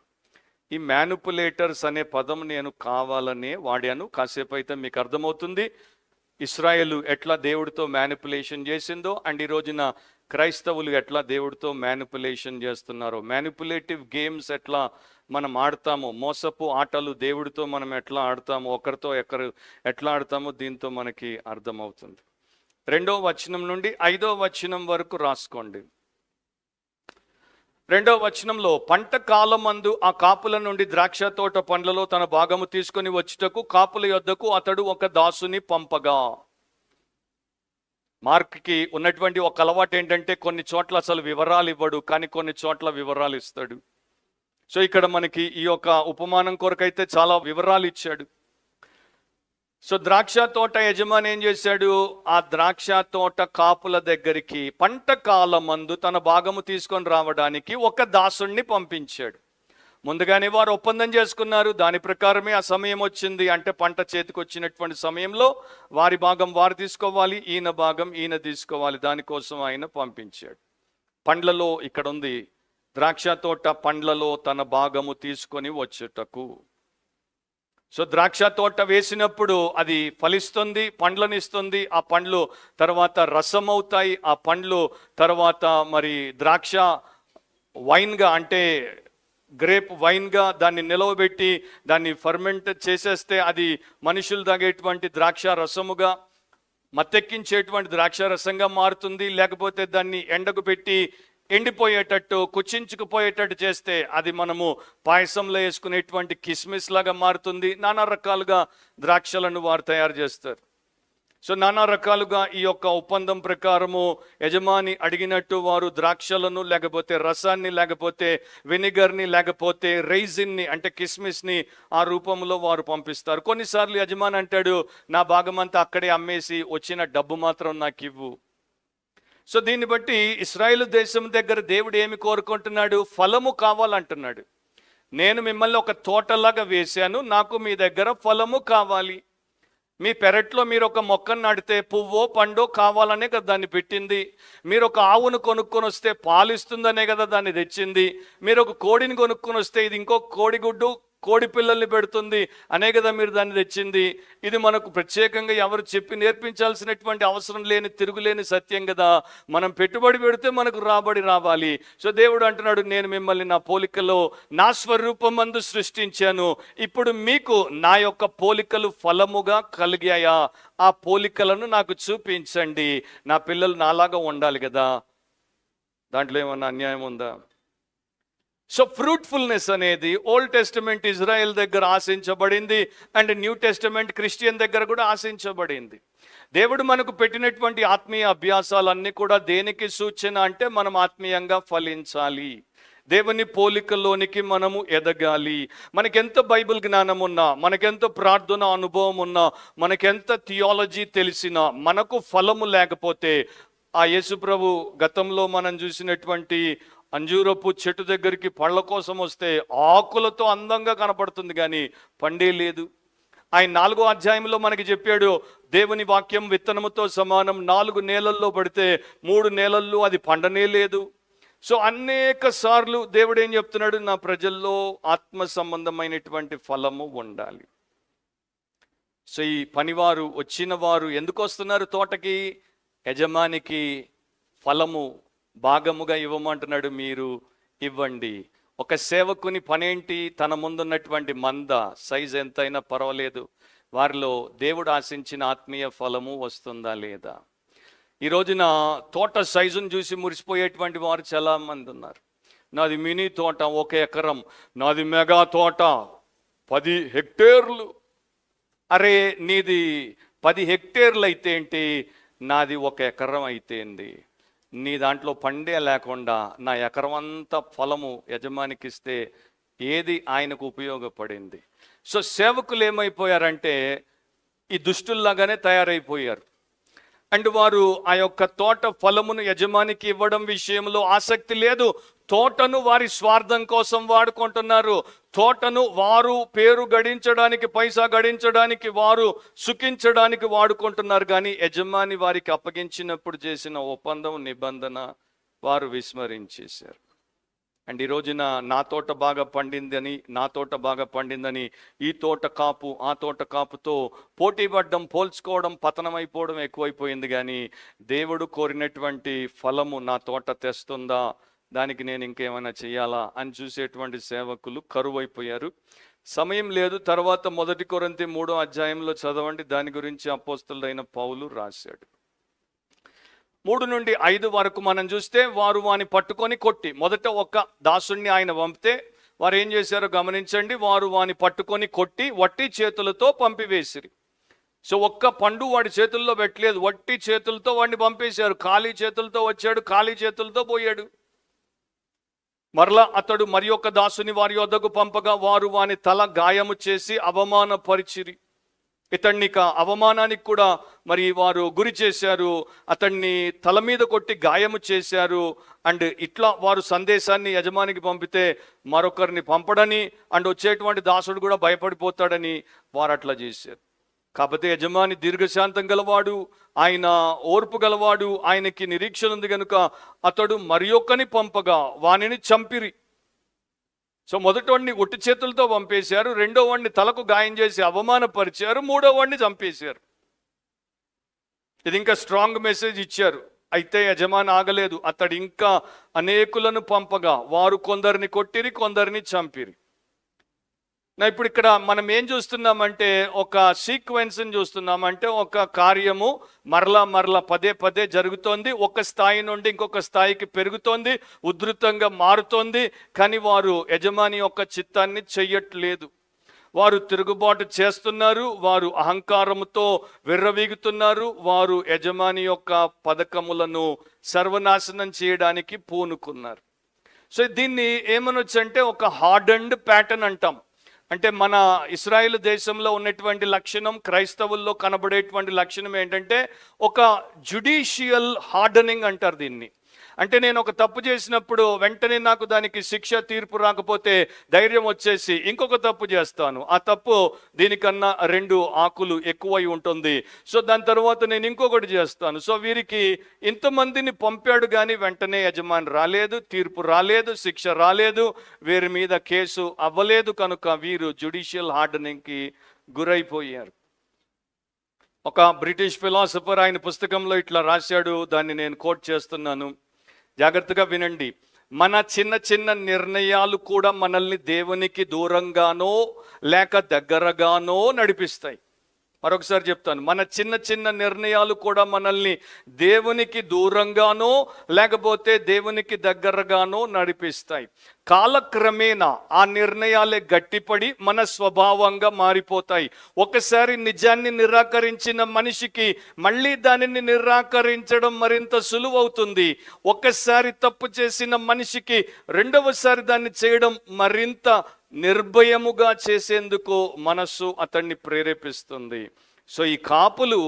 ఈ మ్యానిపులేటర్స్ అనే పదం నేను కావాలనే వాడాను. కాసేపు అయితే మీకు అర్థమవుతుంది ఇశ్రాయేలు ఎట్లా దేవుడితో మ్యానిపులేషన్ చేసిందో, అండ్ ఈ రోజున క్రైస్తవులు ఎట్లా దేవుడితో మ్యానిపులేషన్ చేస్తున్నారో. మ్యానిపులేటివ్ గేమ్స్ ఎట్లా మనం ఆడతామో, మోసపు ఆటలు దేవుడితో మనం ఎట్లా ఆడతామో, ఒకరితో ఎట్లా ఆడతామో దీంతో మనకి అర్థమవుతుంది. 2వ వచనం నుండి 5వ వచనం వరకు రాసుకోండి. 2వ వచనంలో, పంట కాలమందు ఆ కాపుల నుండి ద్రాక్ష తోట పండ్లలో తన భాగము తీసుకొని వచ్చుటకు కాపుల యొద్దకు అతడు ఒక దాసుని పంపగా. మార్క్కి ఉన్నటువంటి ఒక అలవాటు ఏంటంటే కొన్ని చోట్ల అసలు వివరాలు ఇవ్వడు, కానీ కొన్ని చోట్ల వివరాలు ఇస్తాడు. సో ఇక్కడ మనకి ఈ యొక్క ఉపమానం కొరకైతే చాలా వివరాలు ఇచ్చాడు. సో ద్రాక్ష తోట యజమాని ఏం చేశాడు? ఆ ద్రాక్ష తోట కాపుల దగ్గరికి పంట కాలమందు తన భాగము తీసుకొని రావడానికి ఒక దాసుడిని పంపించాడు. ముందుగానే వారు ఒప్పందం చేసుకున్నారు. దాని ప్రకారమే ఆ సమయం వచ్చింది. అంటే పంట చేతికి వచ్చినటువంటి సమయంలో వారి భాగం వారు తీసుకోవాలి, ఈయన భాగం ఈయన తీసుకోవాలి. దానికోసం ఆయన పంపించాడు. పండ్లలో ఇక్కడ ఉంది, ద్రాక్ష తోట పండ్లలో తన భాగము తీసుకొని వచ్చుటకు. సో ద్రాక్ష తోట వేసినప్పుడు అది ఫలిస్తుంది, పండ్లనిస్తుంది. ఆ పండ్లు తర్వాత రసం అవుతాయి. ఆ పండ్లు తర్వాత మరి ద్రాక్ష వైన్గా, అంటే గ్రేప్ వైన్గా దాన్ని నిలవబెట్టి దాన్ని ఫర్మెంట్ చేసేస్తే అది మనుషులు తాగేటువంటి ద్రాక్ష రసముగా, మత్తెక్కించేటువంటి ద్రాక్ష రసంగా మారుతుంది. లేకపోతే దాన్ని ఎండకు పెట్టి ఎండిపోయేటట్టు, కుచించుకుపోయేటట్టు చేస్తే అది మనము పాయసంలో వేసుకునేటువంటి కిస్మిస్ లాగా మారుతుంది. నానా రకాలుగా ద్రాక్షలను వారు తయారు చేస్తారు. సో నానా రకాలుగా ఈ యొక్క ఒప్పందం ప్రకారము యజమాని అడిగినట్టు వారు ద్రాక్షలను, లేకపోతే రసాన్ని, లేకపోతే వెనిగర్ని, లేకపోతే రైజిన్ని అంటే కిస్మిస్ని ఆ రూపంలో వారు పంపిస్తారు. కొన్నిసార్లు యజమాని అంటాడు, నా భాగం అంతా అక్కడే అమ్మేసి వచ్చిన డబ్బు మాత్రం నాకు ఇవ్వు. సో దీన్ని బట్టి ఇశ్రాయేలు దేశం దగ్గర దేవుడు ఏమి కోరుకుంటున్నాడు? ఫలము కావాలంటున్నాడు. నేను మిమ్మల్ని ఒక తోటలాగా వేశాను, నాకు మీ దగ్గర ఫలము కావాలి. మీ పెరట్లో మీరు ఒక మొక్కను నాటితే పువ్వో పండో కావాలనే కదా దాన్ని పెట్టింది. మీరు ఒక ఆవును కొనుక్కొని వస్తే పాలు ఇస్తుందనే కదా దాన్ని తెచ్చింది. మీరు ఒక కోడిని కొనుక్కొని వస్తే ఇది ఇంకో కోడిగుడ్డు కోడి పిల్లల్ని పెడుతుంది అనే కదా మీరు దాన్ని తెచ్చింది. ఇది మనకు ప్రత్యేకంగా ఎవరు చెప్పి నేర్పించాల్సినటువంటి అవసరం లేని తిరుగులేని సత్యం కదా. మనం పెట్టుబడి పెడితే మనకు రాబడి రావాలి. సో దేవుడు అంటున్నాడు, నేను మిమ్మల్ని నా పోలికలో నా స్వరూపమందు సృష్టించాను, ఇప్పుడు మీకు నా యొక్క పోలికలు ఫలముగా కలిగాయా, ఆ పోలికలను నాకు చూపించండి. నా పిల్లలు నాలాగా ఉండాలి కదా, దాంట్లో ఏమన్నా అన్యాయం ఉందా? సో ఫ్రూట్ఫుల్నెస్ అనేది ఓల్డ్ టెస్టిమెంట్ ఇజ్రాయెల్ దగ్గర ఆశించబడింది అండ్ న్యూ టెస్టిమెంట్ క్రిస్టియన్ దగ్గర కూడా ఆశించబడింది. దేవుడు మనకు పెట్టినటువంటి ఆత్మీయ అభ్యాసాలన్నీ కూడా దేనికి సూచన అంటే మనం ఆత్మీయంగా ఫలించాలి, దేవుని పోలికలోనికి మనము ఎదగాలి. మనకెంత బైబిల్ జ్ఞానం ఉన్నా, మనకెంత ప్రార్థన అనుభవం ఉన్నా, మనకెంత థియాలజీ తెలిసినా మనకు ఫలము లేకపోతే ఆ యేసుప్రభు గతంలో మనం చూసినటువంటి అంజూరపు చెట్టు దగ్గరికి పళ్ళ కోసం వస్తే ఆకులతో అందంగా కనపడుతుంది కానీ పండే లేదు. ఆయన 4వ అధ్యాయంలో మనకి చెప్పాడు, దేవుని వాక్యం విత్తనముతో సమానం, 4 నేలల్లో పడితే 3 నేలల్లో అది పండనే లేదు. సో అనేక సార్లు దేవుడు ఏం చెప్తున్నాడు, నా ప్రజల్లో ఆత్మ సంబంధమైనటువంటి ఫలము ఉండాలి. సో ఈ పనివారు వచ్చిన వారు ఎందుకు వస్తున్నారు తోటకి? యజమానికి ఫలము భాగముగా ఇవ్వమంటున్నాడు, మీరు ఇవ్వండి. ఒక సేవకుని పనేంటి? తన ముందున్నటువంటి మంద సైజ్ ఎంతైనా పర్వాలేదు, వారిలో దేవుడు ఆశించిన ఆత్మీయ ఫలము వస్తుందా లేదా? ఈ రోజున తోట సైజును చూసి మురిసిపోయేటువంటి వారు చాలా మంది ఉన్నారు. నాది మినీ తోట 1 ఎకరం, నాది మెగా తోట 10 హెక్టేర్లు. అరే నీది 10 హెక్టేర్లు అయితే ఏంటి, నాది 1 ఎకరం అయితే ఏంది? నీ దాంట్లో పండే లేకుండా నా ఎకరం అంతా ఫలము యజమానికి ఇస్తే ఏది ఆయనకు ఉపయోగపడింది? సో సేవకులు ఏమైపోయారంటే ఈ దుష్టుల్లాగానే తయారైపోయారు. అండ్ వారు ఆ యొక్క తోట ఫలమును యజమానికి ఇవ్వడం విషయంలో ఆసక్తి లేదు. తోటను వారి స్వార్థం కోసం వాడుకుంటున్నారు. తోటను వారు పేరు గడించడానికి, పైసా గడించడానికి, వారు సుఖించడానికి వాడుకుంటున్నారు. కానీ యజమాని వారికి అప్పగించినప్పుడు చేసిన ఒప్పందం, నిబంధన వారు విస్మరించేశారు. అండ్ ఈ రోజున నా తోట బాగా పండిందని, నా తోట బాగా పండిందని ఈ తోట కాపు ఆ తోట కాపుతో పోటీ పడడం, పోల్చుకోవడం, పతనమైపోవడం ఎక్కువైపోయింది. కానీ దేవుడు కోరినటువంటి ఫలము నా తోట తెస్తుందా, దానికి నేను ఇంకేమైనా చేయాలా అని చూసేటువంటి సేవకులు కరువైపోయారు. సమయం లేదు. తర్వాత 1 కొరింథీ 3వ అధ్యాయంలో చదవండి, దాని గురించి అపోస్తలుడైన పౌలు రాశాడు. 3 నుండి 5 వరకు మనం చూస్తే, వారు వాని పట్టుకొని కొట్టి, మొదట ఒక దాసుణ్ణి ఆయన పంపితే వారు ఏం చేశారో గమనించండి. వారు వాని పట్టుకొని కొట్టి వట్టి చేతులతో పంపివేసిరి. సో ఒక్క పండు వాడి చేతుల్లో పెట్టలేదు, వట్టి చేతులతో వాడిని పంపేశారు. ఖాళీ చేతులతో వచ్చాడు, ఖాళీ చేతులతో పోయాడు. మరలా అతడు మరి ఒక దాసుని వారి వద్దకు పంపగా వారు వాని తల గాయము చేసి అవమానపరిచిరి. ఇతన్ని అవమానానికి కూడా మరి వారు గురి చేశారు. అతన్ని తల మీద కొట్టి గాయము చేశారు. అండ్ ఇట్లా వారు సందేశాన్ని యజమానికి పంపితే మరొకరిని పంపడని, అండ్ వచ్చేటువంటి దాసుడు కూడా భయపడిపోతాడని వారు అట్లా చేశారు. కాకపోతే యజమాని దీర్ఘశాంతం గలవాడు, ఆయన ఓర్పు గలవాడు, ఆయనకి నిరీక్షణ ఉంది కనుక అతడు మరి ఒక్కని పంపగా వానిని చంపిరి. సో మొదటివాడిని ఒట్టి చేతులతో పంపేశారు, రెండో వాడిని తలకు గాయం చేసి అవమానపరిచారు, మూడో వాడిని చంపేశారు. ఇది ఇంకా స్ట్రాంగ్ మెసేజ్ ఇచ్చారు. అయితే యజమాని ఆగలేదు. అతడు ఇంకా అనేకులను పంపగా వారు కొందరిని కొట్టిరి, కొందరిని చంపిరి. ఇప్పుడు ఇక్కడ మనం ఏం చూస్తున్నామంటే ఒక సీక్వెన్స్ని చూస్తున్నామంటే ఒక కార్యము మరలా పదే పదే జరుగుతోంది. ఒక స్థాయి నుండి ఇంకొక స్థాయికి పెరుగుతోంది, ఉధృతంగా మారుతోంది. కానీ వారు యజమాని యొక్క చిత్తాన్ని చెయ్యట్లేదు. వారు తిరుగుబాటు చేస్తున్నారు, వారు అహంకారముతో విర్రవీగుతున్నారు, వారు యజమాని యొక్క పథకములను సర్వనాశనం చేయడానికి పూనుకున్నారు. సో దీన్ని ఏమనొచ్చు అంటే ఒక హార్డెండ్ ప్యాటర్న్ అంటాం. అంటే మన ఇశ్రాయేలు దేశంలో ఉన్నటువంటి లక్షణం, క్రైస్తవుల్లో కనబడేటువంటి లక్షణం ఏంటంటే ఒక జ్యుడిషియల్ హార్డనింగ్ అంటారు దీన్ని. అంటే నేను ఒక తప్పు చేసినప్పుడు వెంటనే నాకు దానికి శిక్ష తీర్పు రాకపోతే ధైర్యం వచ్చేసి ఇంకొక తప్పు చేస్తాను. ఆ తప్పు దీనికన్నా 2 ఆకులు ఎక్కువై ఉంటుంది. సో దాని తర్వాత నేను ఇంకొకటి చేస్తాను. సో వీరికి ఇంతమందిని పంపాడు కానీ వెంటనే యజమాని రాలేదు, తీర్పు రాలేదు, శిక్ష రాలేదు, వీరి మీద కేసు అవ్వలేదు. కనుక వీరు జ్యుడిషియల్ హార్డనింగ్కి గురైపోయారు. ఒక బ్రిటిష్ ఫిలాసఫర్ ఆయన పుస్తకంలో ఇట్లా రాశాడు, దాన్ని నేను కోట్ చేస్తున్నాను, జాగ్రత్తగా వినండి. మన చిన్న చిన్న నిర్ణయాలు కూడా మనల్ని దేవునికి దూరంగానో లేక దగ్గరగానో నడిపిస్తాయి. మరొకసారి చెప్తాను, మన చిన్న చిన్న నిర్ణయాలు కూడా మనల్ని దేవునికి దూరంగానో లేకపోతే దేవునికి దగ్గరగానో నడిపిస్తాయి. కాలక్రమేణా ఆ నిర్ణయాలే గట్టిపడి మన స్వభావంగా మారిపోతాయి. ఒకసారి నిజాన్ని నిరాకరించిన మనిషికి మళ్ళీ దానిని నిరాకరించడం మరింత సులువవుతుంది. ఒకసారి తప్పు చేసిన మనిషికి రెండవసారి దాన్ని చేయడం మరింత నిర్భయముగా చేసేందుకు మనస్సు అతన్ని ప్రేరేపిస్తుంది. సో ఈ కాపులు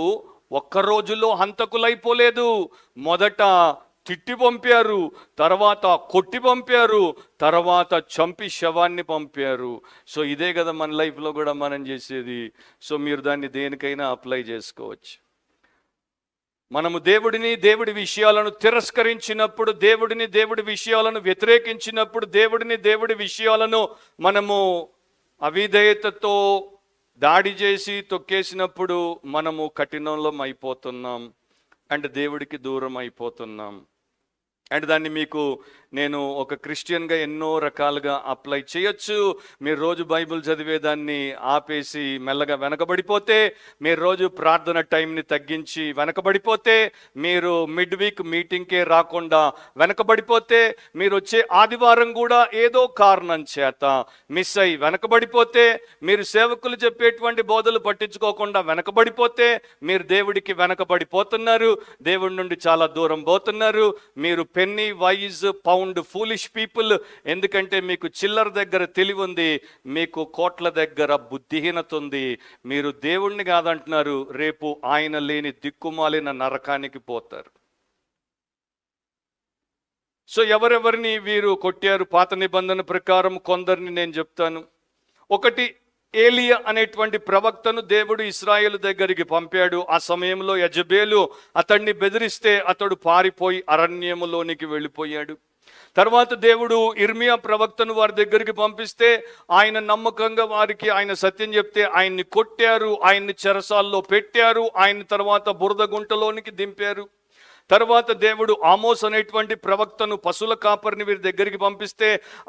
ఒక్క రోజులో హంతకులైపోలేదు. మొదట తిట్టి పంపారు, తర్వాత కొట్టి పంపారు, తర్వాత చంపి శవాన్ని పంపారు. సో ఇదే కదా మన లైఫ్లో కూడా మనం చేసేది. సో మీరు దాన్ని దేనికైనా అప్లై చేసుకోవచ్చు. మనము దేవుడి విషయాలను తిరస్కరించినప్పుడు, దేవుడి విషయాలను వ్యతిరేకించినప్పుడు, దేవుడి విషయాలను మనము అవిధేయతతో దాడి చేసి తొక్కేసినప్పుడు మనము కఠినంలో అయిపోతున్నాం అండ్ దేవుడికి దూరం అయిపోతున్నాం. అండ్ దాన్ని మీకు నేను ఒక క్రిస్టియన్గా ఎన్నో రకాలుగా అప్లై చేయొచ్చు. మీరు రోజు బైబిల్ చదివేదాన్ని ఆపేసి మెల్లగా వెనకబడిపోతే, మీరు రోజు ప్రార్థన టైంని తగ్గించి వెనకబడిపోతే, మీరు మిడ్ వీక్ మీటింగ్కే రాకుండా వెనకబడిపోతే, మీరు వచ్చే ఆదివారం కూడా ఏదో కారణం చేత మిస్ అయ్యి వెనకబడిపోతే, మీరు సేవకులు చెప్పేటువంటి బోధలు పట్టించుకోకుండా వెనకబడిపోతే, మీరు దేవుడికి వెనకబడిపోతున్నారు, దేవుడి నుండి చాలా దూరం పోతున్నారు. మీరు penny wise pound foolish people. ఎందుకంటే మీకు చిల్లర దగ్గర తెలివి ఉంది, మీకు కోట్ల దగ్గర బుద్ధిహీనత ఉంది. మీరు దేవుణ్ణి కాదంటున్నారు, రేపు ఆయన లేని దిక్కుమాలిన నరకానికి పోతారు. సో ఎవరెవరిని వీరు కొట్టారు పాత నిబంధన ప్రకారం? కొందరిని నేను చెప్తాను. ఒకటి, ఏలియా అనేటువంటి ప్రవక్తను దేవుడు ఇశ్రాయేలు దగ్గరికి పంపాడు. ఆ సమయంలో యెజబేలు అతన్ని బెదిరిస్తే అతడు పారిపోయి అరణ్యములోనికి వెళ్ళిపోయాడు. తర్వాత దేవుడు ఇర్మియా ప్రవక్తను వారి దగ్గరికి పంపిస్తే ఆయన నమ్మకంగా వారికి ఆయన సత్యం చెప్తే ఆయన్ని కొట్టారు, ఆయన్ని చెరసాల్లో పెట్టారు, ఆయన తర్వాత బురద గుంటలోనికి దింపారు. తర్వాత దేవుడు ఆమోస్ అనేటువంటి ప్రవక్తను పశువుల కాపరిని వీరి దగ్గరికి పంపిస్తే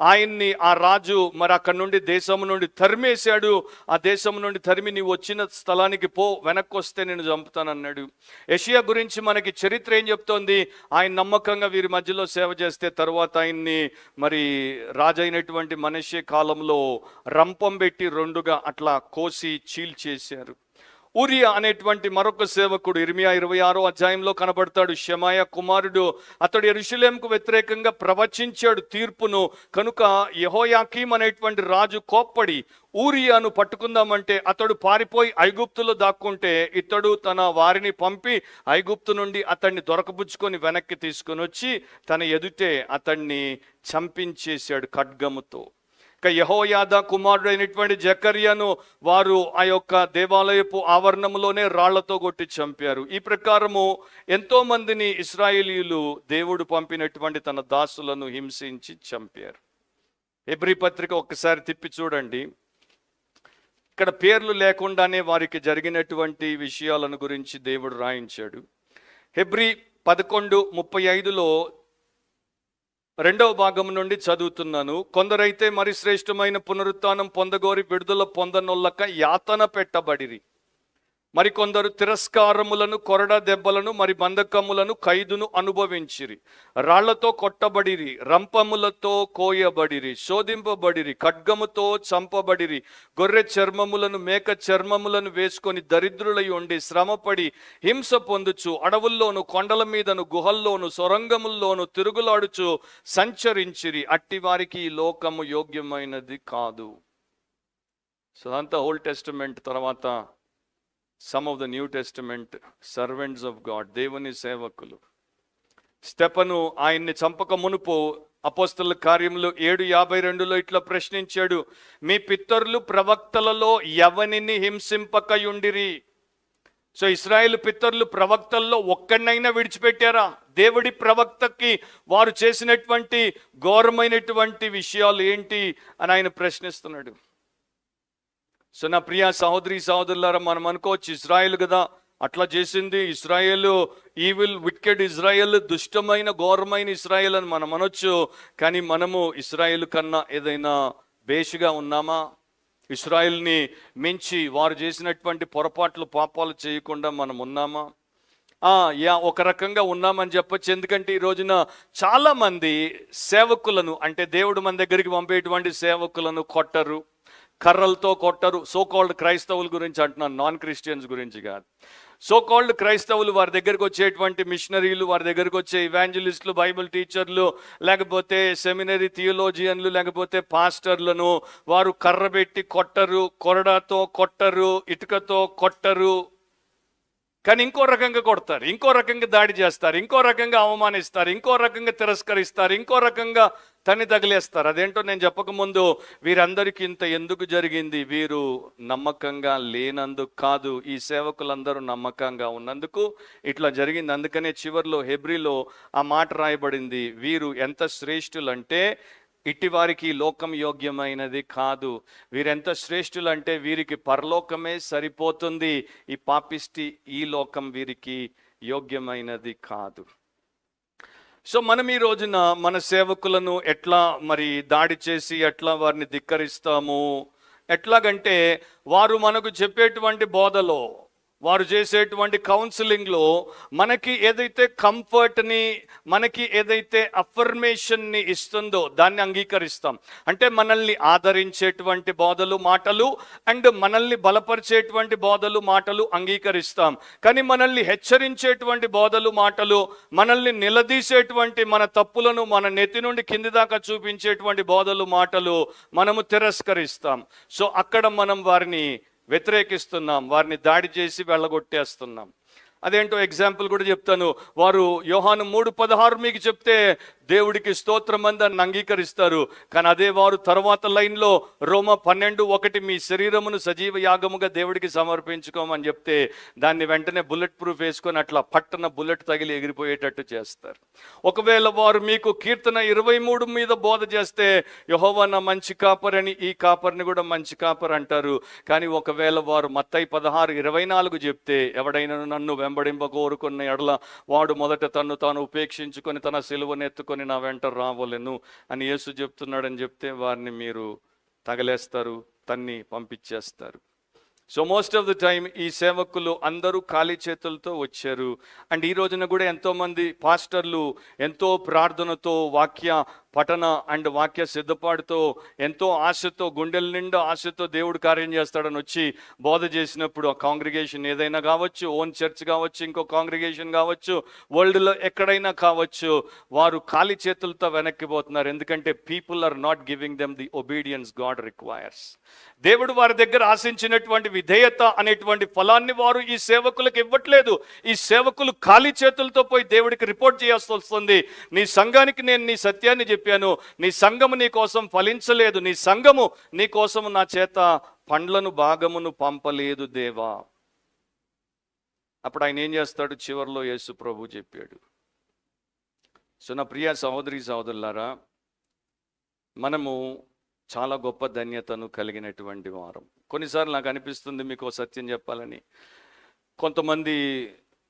ఆయన్ని ఆ రాజు మరి అక్కడి నుండి దేశం నుండి తరిమేశాడు. ఆ దేశం నుండి తరిమి నీవు వచ్చిన స్థలానికి పో, వెనక్కి వస్తే నేను చంపుతానన్నాడు. యెషయా గురించి మనకి చరిత్ర ఏం చెప్తోంది? ఆయన నమ్మకంగా వీరి మధ్యలో సేవ చేస్తే తర్వాత ఆయన్ని మరి రాజైనటువంటి మనష్షే కాలంలో రంపం పెట్టి 2గా అట్లా కోసి చీల్చేశారు. ఊరియా అనేటువంటి మరొక సేవకుడు ఇర్మియా 26వ అధ్యాయంలో కనబడతాడు. షెమాయా కుమారుడు. అతడు యెరూషలేముకు వ్యతిరేకంగా ప్రవచించాడు తీర్పును. కనుక యెహోయాకీం అనేటువంటి రాజు కోప్పడి ఊరియాను పట్టుకుందామంటే అతడు పారిపోయి ఐగుప్తులో దాక్కుంటే ఇతడు తన వారిని పంపి ఐగుప్తు నుండి అతన్ని దొరకబుచ్చుకొని వెనక్కి తీసుకొని వచ్చి తన ఎదుటే అతన్ని చంపించేశాడు ఖడ్గముతో. యెహోయాదా కుమారుడు అయినటువంటి జకర్యాను వారు ఆ యొక్క దేవాలయపు ఆవరణంలోనే రాళ్లతో కొట్టి చంపారు. ఈ ప్రకారము ఎంతో మందిని ఇశ్రాయేలీయులు దేవుడు పంపినటువంటి తన దాసులను హింసించి చంపారు. హెబ్రీ పత్రిక ఒక్కసారి తిప్పి చూడండి. ఇక్కడ పేర్లు లేకుండానే వారికి జరిగినటువంటి విషయాలను గురించి దేవుడు రాయించాడు. హెబ్రీ 11:35లో 2వ భాగం నుండి చదువుతున్నాను. కొందరైతే మరి శ్రేష్టమైన పునరుత్థానం పొందగోరి విడుదల పొందనొల్లక యాతన పెట్టబడిరి. మరికొందరు తిరస్కారములను, కొరడా దెబ్బలను, మరి బంధకములను, ఖైదును అనుభవించిరి. రాళ్లతో కొట్టబడిరి, రంపములతో కోయబడిరి, శోధింపబడిరి, ఖడ్గముతో చంపబడిరి. గొర్రె చర్మములను, మేక చర్మములను వేసుకొని దరిద్రులై ఉండి శ్రమపడి హింస పొందుచు అడవుల్లోను, కొండల మీదను, గుహల్లోను, సొరంగముల్లోను తిరుగులాడుచు సంచరించిరి. అట్టి వారికి ఈ లోకము యోగ్యమైనది కాదు. సో అంతా ఓల్డ్ టెస్టమెంట్. తర్వాత some of the New Testament servants of God, దేవుని సేవకులు స్తెఫను ఆయన్ని చంపక మునుపు అపోస్తలుల కార్యములు 7:52 ఇట్లా ప్రశ్నించాడు, మీ పితరులు ప్రవక్తలలో ఎవనిని హింసింపకయుండిరి? సో ఇశ్రాయేలు పితరులు ప్రవక్తల్లో ఒక్కడినైనా విడిచిపెట్టారా? దేవుడి ప్రవక్తకి వారు చేసినటువంటి ఘోరమైనటువంటి విషయాలు ఏంటి అని ఆయన ప్రశ్నిస్తున్నాడు. సో నా ప్రియ సహోదరి సహోదరులారా, మనం అనుకోవచ్చు ఇశ్రాయేలు కదా అట్లా చేసింది, ఇశ్రాయేలు ఈవిల్ వికెడ్ ఇజ్రాయెల్, దుష్టమైన ఘోరమైన ఇశ్రాయేల్ అని మనం అనొచ్చు. కానీ మనము ఇశ్రాయేలు కన్నా ఏదైనా బేషుగా ఉన్నామా? ఇశ్రాయేల్ని మించి వారు చేసినటువంటి పొరపాట్లు పాపాలు చేయకుండా మనం ఉన్నామా? ఒక రకంగా ఉన్నామని చెప్పొచ్చు. ఎందుకంటే ఈ రోజున చాలా మంది సేవకులను, అంటే దేవుడు మన దగ్గరికి పంపేటువంటి సేవకులను కొట్టరు, కర్రలతో కొట్టరు. సో కాల్డ్ క్రైస్తవుల గురించి అంటున్నాను, నాన్ క్రిస్టియన్స్ గురించి కాదు. సో కాల్డ్ క్రైస్తవులు, వారి దగ్గరికి వచ్చేటువంటి మిషనరీలు, వారి దగ్గరికి వచ్చే ఇవాంజలిస్టులు, బైబిల్ టీచర్లు, లేకపోతే సెమినరీ థియోలోజియన్లు, లేకపోతే పాస్టర్లను వారు కర్ర పెట్టి కొట్టరు, కొరడాతో కొట్టరు, ఇటుకతో కొట్టరు. కానీ ఇంకో రకంగా కొడతారు, ఇంకో రకంగా దాడి చేస్తారు, ఇంకో రకంగా అవమానిస్తారు, ఇంకో రకంగా తిరస్కరిస్తారు, ఇంకో రకంగా తన్ని తగిలేస్తారు. అదేంటో నేను చెప్పకముందు వీరందరికీ ఇంత ఎందుకు జరిగింది? వీరు నమ్మకంగా లేనందుకు కాదు, ఈ సేవకులందరూ నమ్మకంగా ఉన్నందుకు ఇట్లా జరిగింది. అందుకనే చివరిలో హెబ్రీలో ఆ మాట రాయబడింది, వీరు ఎంత శ్రేష్ఠులంటే ఇట్టి వారికి లోకం యోగ్యమైనది కాదు. వీరెంత శ్రేష్ఠులు అంటే వీరికి పరలోకమే సరిపోతుంది, ఈ పాపిష్టి ఈ లోకం వీరికి యోగ్యమైనది కాదు. సో మనం ఈ రోజున మన సేవకులను ఎట్లా మరి దాడి చేసి ఎట్లా వారిని ధిక్కరిస్తాము? ఎట్లాగంటే వారు మనకు చెప్పేటువంటి బోధలో, వారు చేసేటువంటి కౌన్సిలింగ్లో మనకి ఏదైతే కంఫర్ట్ని, మనకి ఏదైతే అఫర్మేషన్ని ఇస్తుందో దాన్ని అంగీకరిస్తాం. అంటే మనల్ని ఆదరించేటువంటి బోధలు మాటలు అండ్ మనల్ని బలపరిచేటువంటి బోధలు మాటలు అంగీకరిస్తాం. కానీ మనల్ని హెచ్చరించేటువంటి బోధలు మాటలు, మనల్ని నిలదీసేటువంటి, మన తప్పులను మన నెత్తి నుండి కింది దాకా చూపించేటువంటి బోధలు మాటలు మనము తిరస్కరిస్తాం. సో అక్కడ మనం వారిని వ్యతిరేకిస్తున్నాం, వారిని దాడి చేసి వెళ్ళగొట్టేస్తున్నాం. అదేంటో ఎగ్జాంపుల్ కూడా చెప్తాను. వారు యోహాను 3:16 మీకు చెప్తే దేవుడికి స్తోత్రం అని అంగీకరిస్తారు. కానీ అదే వారు తర్వాత లైన్లో రోమా 12:1 మీ శరీరమును సజీవ యాగముగా దేవుడికి సమర్పించుకోమని చెప్తే దాన్ని వెంటనే బుల్లెట్ ప్రూఫ్ వేసుకొని అట్లా పట్టణ బుల్లెట్ తగిలి ఎగిరిపోయేటట్టు చేస్తారు. ఒకవేళ వారు మీకు కీర్తన 23 మీద బోధ చేస్తే యెహోవా నా మంచి కాపరని, ఈ కాపరిని కూడా మంచి కాపర్ అంటారు. కానీ ఒకవేళ వారు మత్తయి 16:24 చెప్తే ఎవడైనా నన్ను వెంబడింప కోరుకున్న ఎడల వాడు మొదట తన్ను తాను ఉపేక్షించుకొని తన సిలువను ఎత్తుకొని నా వెంట రావలెను అని యేసు చెప్తున్నాడని చెప్తే వారిని మీరు తగలేస్తారు, తన్ని పంపించేస్తారు. So most of the time ఈ సేవకులు అందరూ ఖాళీ చేతులతో వచ్చారు. అండ్ ఈ రోజున కూడా ఎంతోమంది పాస్టర్లు ఎంతో ప్రార్థనతో, వాక్య పఠన అండ్ వాక్య సిద్ధపాటుతో, ఎంతో ఆశతో, గుండెల నిండా ఆశతో దేవుడు కార్యం చేస్తాడని వచ్చి బోధ చేసినప్పుడు ఆ కాంగ్రిగేషన్ ఏదైనా కావచ్చు, ఓన్ చర్చ్ కావచ్చు, ఇంకో కాంగ్రిగేషన్ కావచ్చు, వరల్డ్లో ఎక్కడైనా కావచ్చు, వారు ఖాళీ చేతులతో వెనక్కిపోతున్నారు. ఎందుకంటే people are not giving them the obedience God requires. దేవుడు వారి దగ్గర ఆశించినటువంటి విధేయత అనేటువంటి ఫలాన్ని వారు ఈ సేవకులకు ఇవ్వట్లేదు. ఈ సేవకులు ఖాళీ చేతులతో పోయి దేవుడికి రిపోర్ట్ చేయాల్సి వస్తుంది. నీ సంఘానికి నేను నీ సత్యాన్ని చెప్పాను, నీ సంఘము నీ కోసం ఫలించలేదు, నీ సంఘము నీ కోసము నా చేత పండ్లను భాగమును పంపలేదు దేవా. అప్పుడు ఆయన ఏం చేస్తాడు? చివరిలో యేసు ప్రభు చెప్పాడు. సో నా ప్రియ సహోదరి సహోదరులారా, మనము చాలా గొప్ప ధన్యతను కలిగినటువంటి వారం. కొన్నిసార్లు నాకు అనిపిస్తుంది, మీకు సత్యం చెప్పాలని, కొంతమంది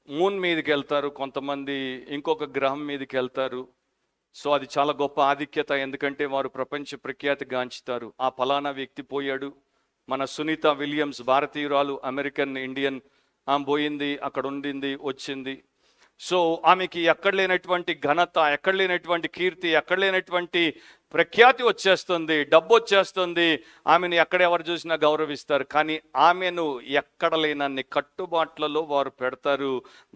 మూన్ మీదకి వెళ్తారు, కొంతమంది ఇంకొక గ్రహం మీదకి వెళ్తారు. సో అది చాలా గొప్ప ఆధిక్యత, ఎందుకంటే వారు ప్రపంచ ప్రఖ్యాతి గాంచుతారు. ఆ ఫలానా వ్యక్తి పోయాడు. మన సునీత విలియమ్స్, భారతీయురాలు, అమెరికన్ ఇండియన్, ఆమె పోయింది, అక్కడ ఉండింది, వచ్చింది. సో ఆమెకి ఎక్కడ లేనటువంటి ఘనత, ఎక్కడ లేనటువంటి కీర్తి, ఎక్కడ లేనటువంటి ప్రఖ్యాతి వచ్చేస్తుంది, డబ్బు వచ్చేస్తుంది, ఆమెను ఎవరు చూసినా గౌరవిస్తారు. కానీ ఆమెను ఎక్కడ లేనన్ని కట్టుబాట్లలో వారు పెడతారు.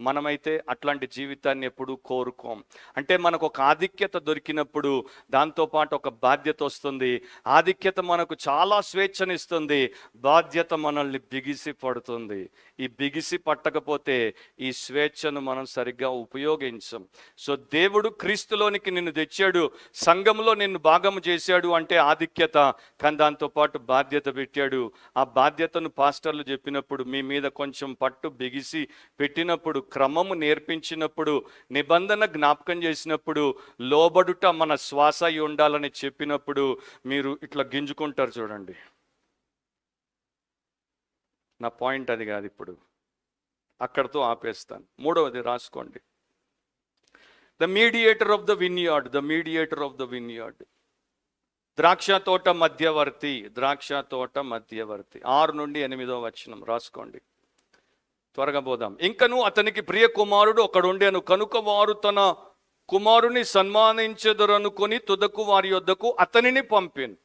మనమైతే అట్లాంటి జీవితాన్ని ఎప్పుడూ కోరుకోం. అంటే మనకు ఒక ఆధిక్యత దొరికినప్పుడు దాంతోపాటు ఒక బాధ్యత వస్తుంది. ఆధిక్యత మనకు చాలా స్వేచ్ఛనిస్తుంది, బాధ్యత మనల్ని బిగిసి పడుతుంది. ఈ బిగిసి పట్టకపోతే ఈ స్వేచ్ఛను మనం సరిగ్గా ఉపయోగించం. సో దేవుడు క్రీస్తులోనికి నిన్ను తెచ్చాడు, సంఘంలో నిన్ను భాగము చేశాడు అంటే ఆధిక్యత, కానీ దాంతోపాటు బాధ్యత పెట్టాడు. ఆ బాధ్యతను పాస్టర్లు చెప్పినప్పుడు, మీ మీద కొంచెం పట్టు బిగిసి పెట్టినప్పుడు, క్రమము నేర్పించినప్పుడు, నిబంధన జ్ఞాపకం చేసినప్పుడు, లోబడుట మన శ్వాస అయి ఉండాలని చెప్పినప్పుడు మీరు ఇట్లా గింజుకుంటారు. చూడండి, నా పాయింట్ అది కాదు, ఇప్పుడు అక్కడతో ఆపేస్తాను. మూడవది రాసుకోండి. The mediator of the vineyard, the mediator of the vineyard. ద్రాక్ష తోట మధ్యవర్తి, ద్రాక్ష తోట మధ్యవర్తి. 6 నుండి 8వ వచనం రాసుకోండి, త్వరగా పోదాం. ఇంకను అతనికి ప్రియ కుమారుడు ఒకడుండెను కనుక వారు తన కుమారుని సన్మానించెదరనుకొని తుదకు వారి యొద్దకు అతనిని పంపాను.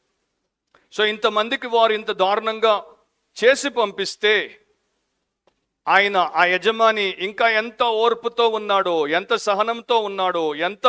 సో ఇంతమందికి వారు ఇంత దారుణంగా చేసి పంపిస్తే ఆయన, ఆ యజమాని ఇంకా ఎంత ఓర్పుతో ఉన్నాడో, ఎంత సహనంతో ఉన్నాడో, ఎంత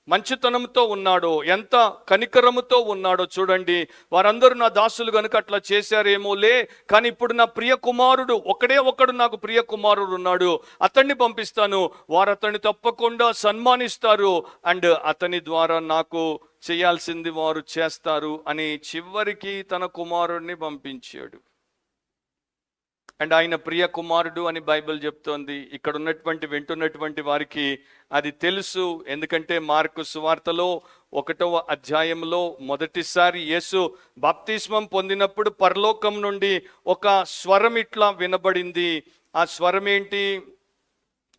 మంచితనంతో ఉన్నాడో, ఎంత కనికరముతో ఉన్నాడో చూడండి. వారందరూ నా దాసులు కనుక అట్లా చేశారేమోలే, కానీ ఇప్పుడు నా ప్రియ కుమారుడు ఒకడు నాకు ప్రియ కుమారుడు ఉన్నాడు, అతన్ని పంపిస్తాను, వారు అతన్ని తప్పకుండా సన్మానిస్తారు, అండ్ అతని ద్వారా నాకు చేయాల్సింది వారు చేస్తారు అని చివరికి తన కుమారుడిని పంపించాడు. అండ్ ఆయన ప్రియ కుమారుడు అని బైబిల్ చెప్తోంది. ఇక్కడ వింటున్నటువంటి వారికి అది తెలుసు. ఎందుకంటే మార్కు సువార్తలో 1వ అధ్యాయంలో మొదటిసారి యేసు బాప్తిస్మం పొందినప్పుడు పరలోకం నుండి ఒక స్వరం ఇట్లా వినబడింది. ఆ స్వరం ఏంటి?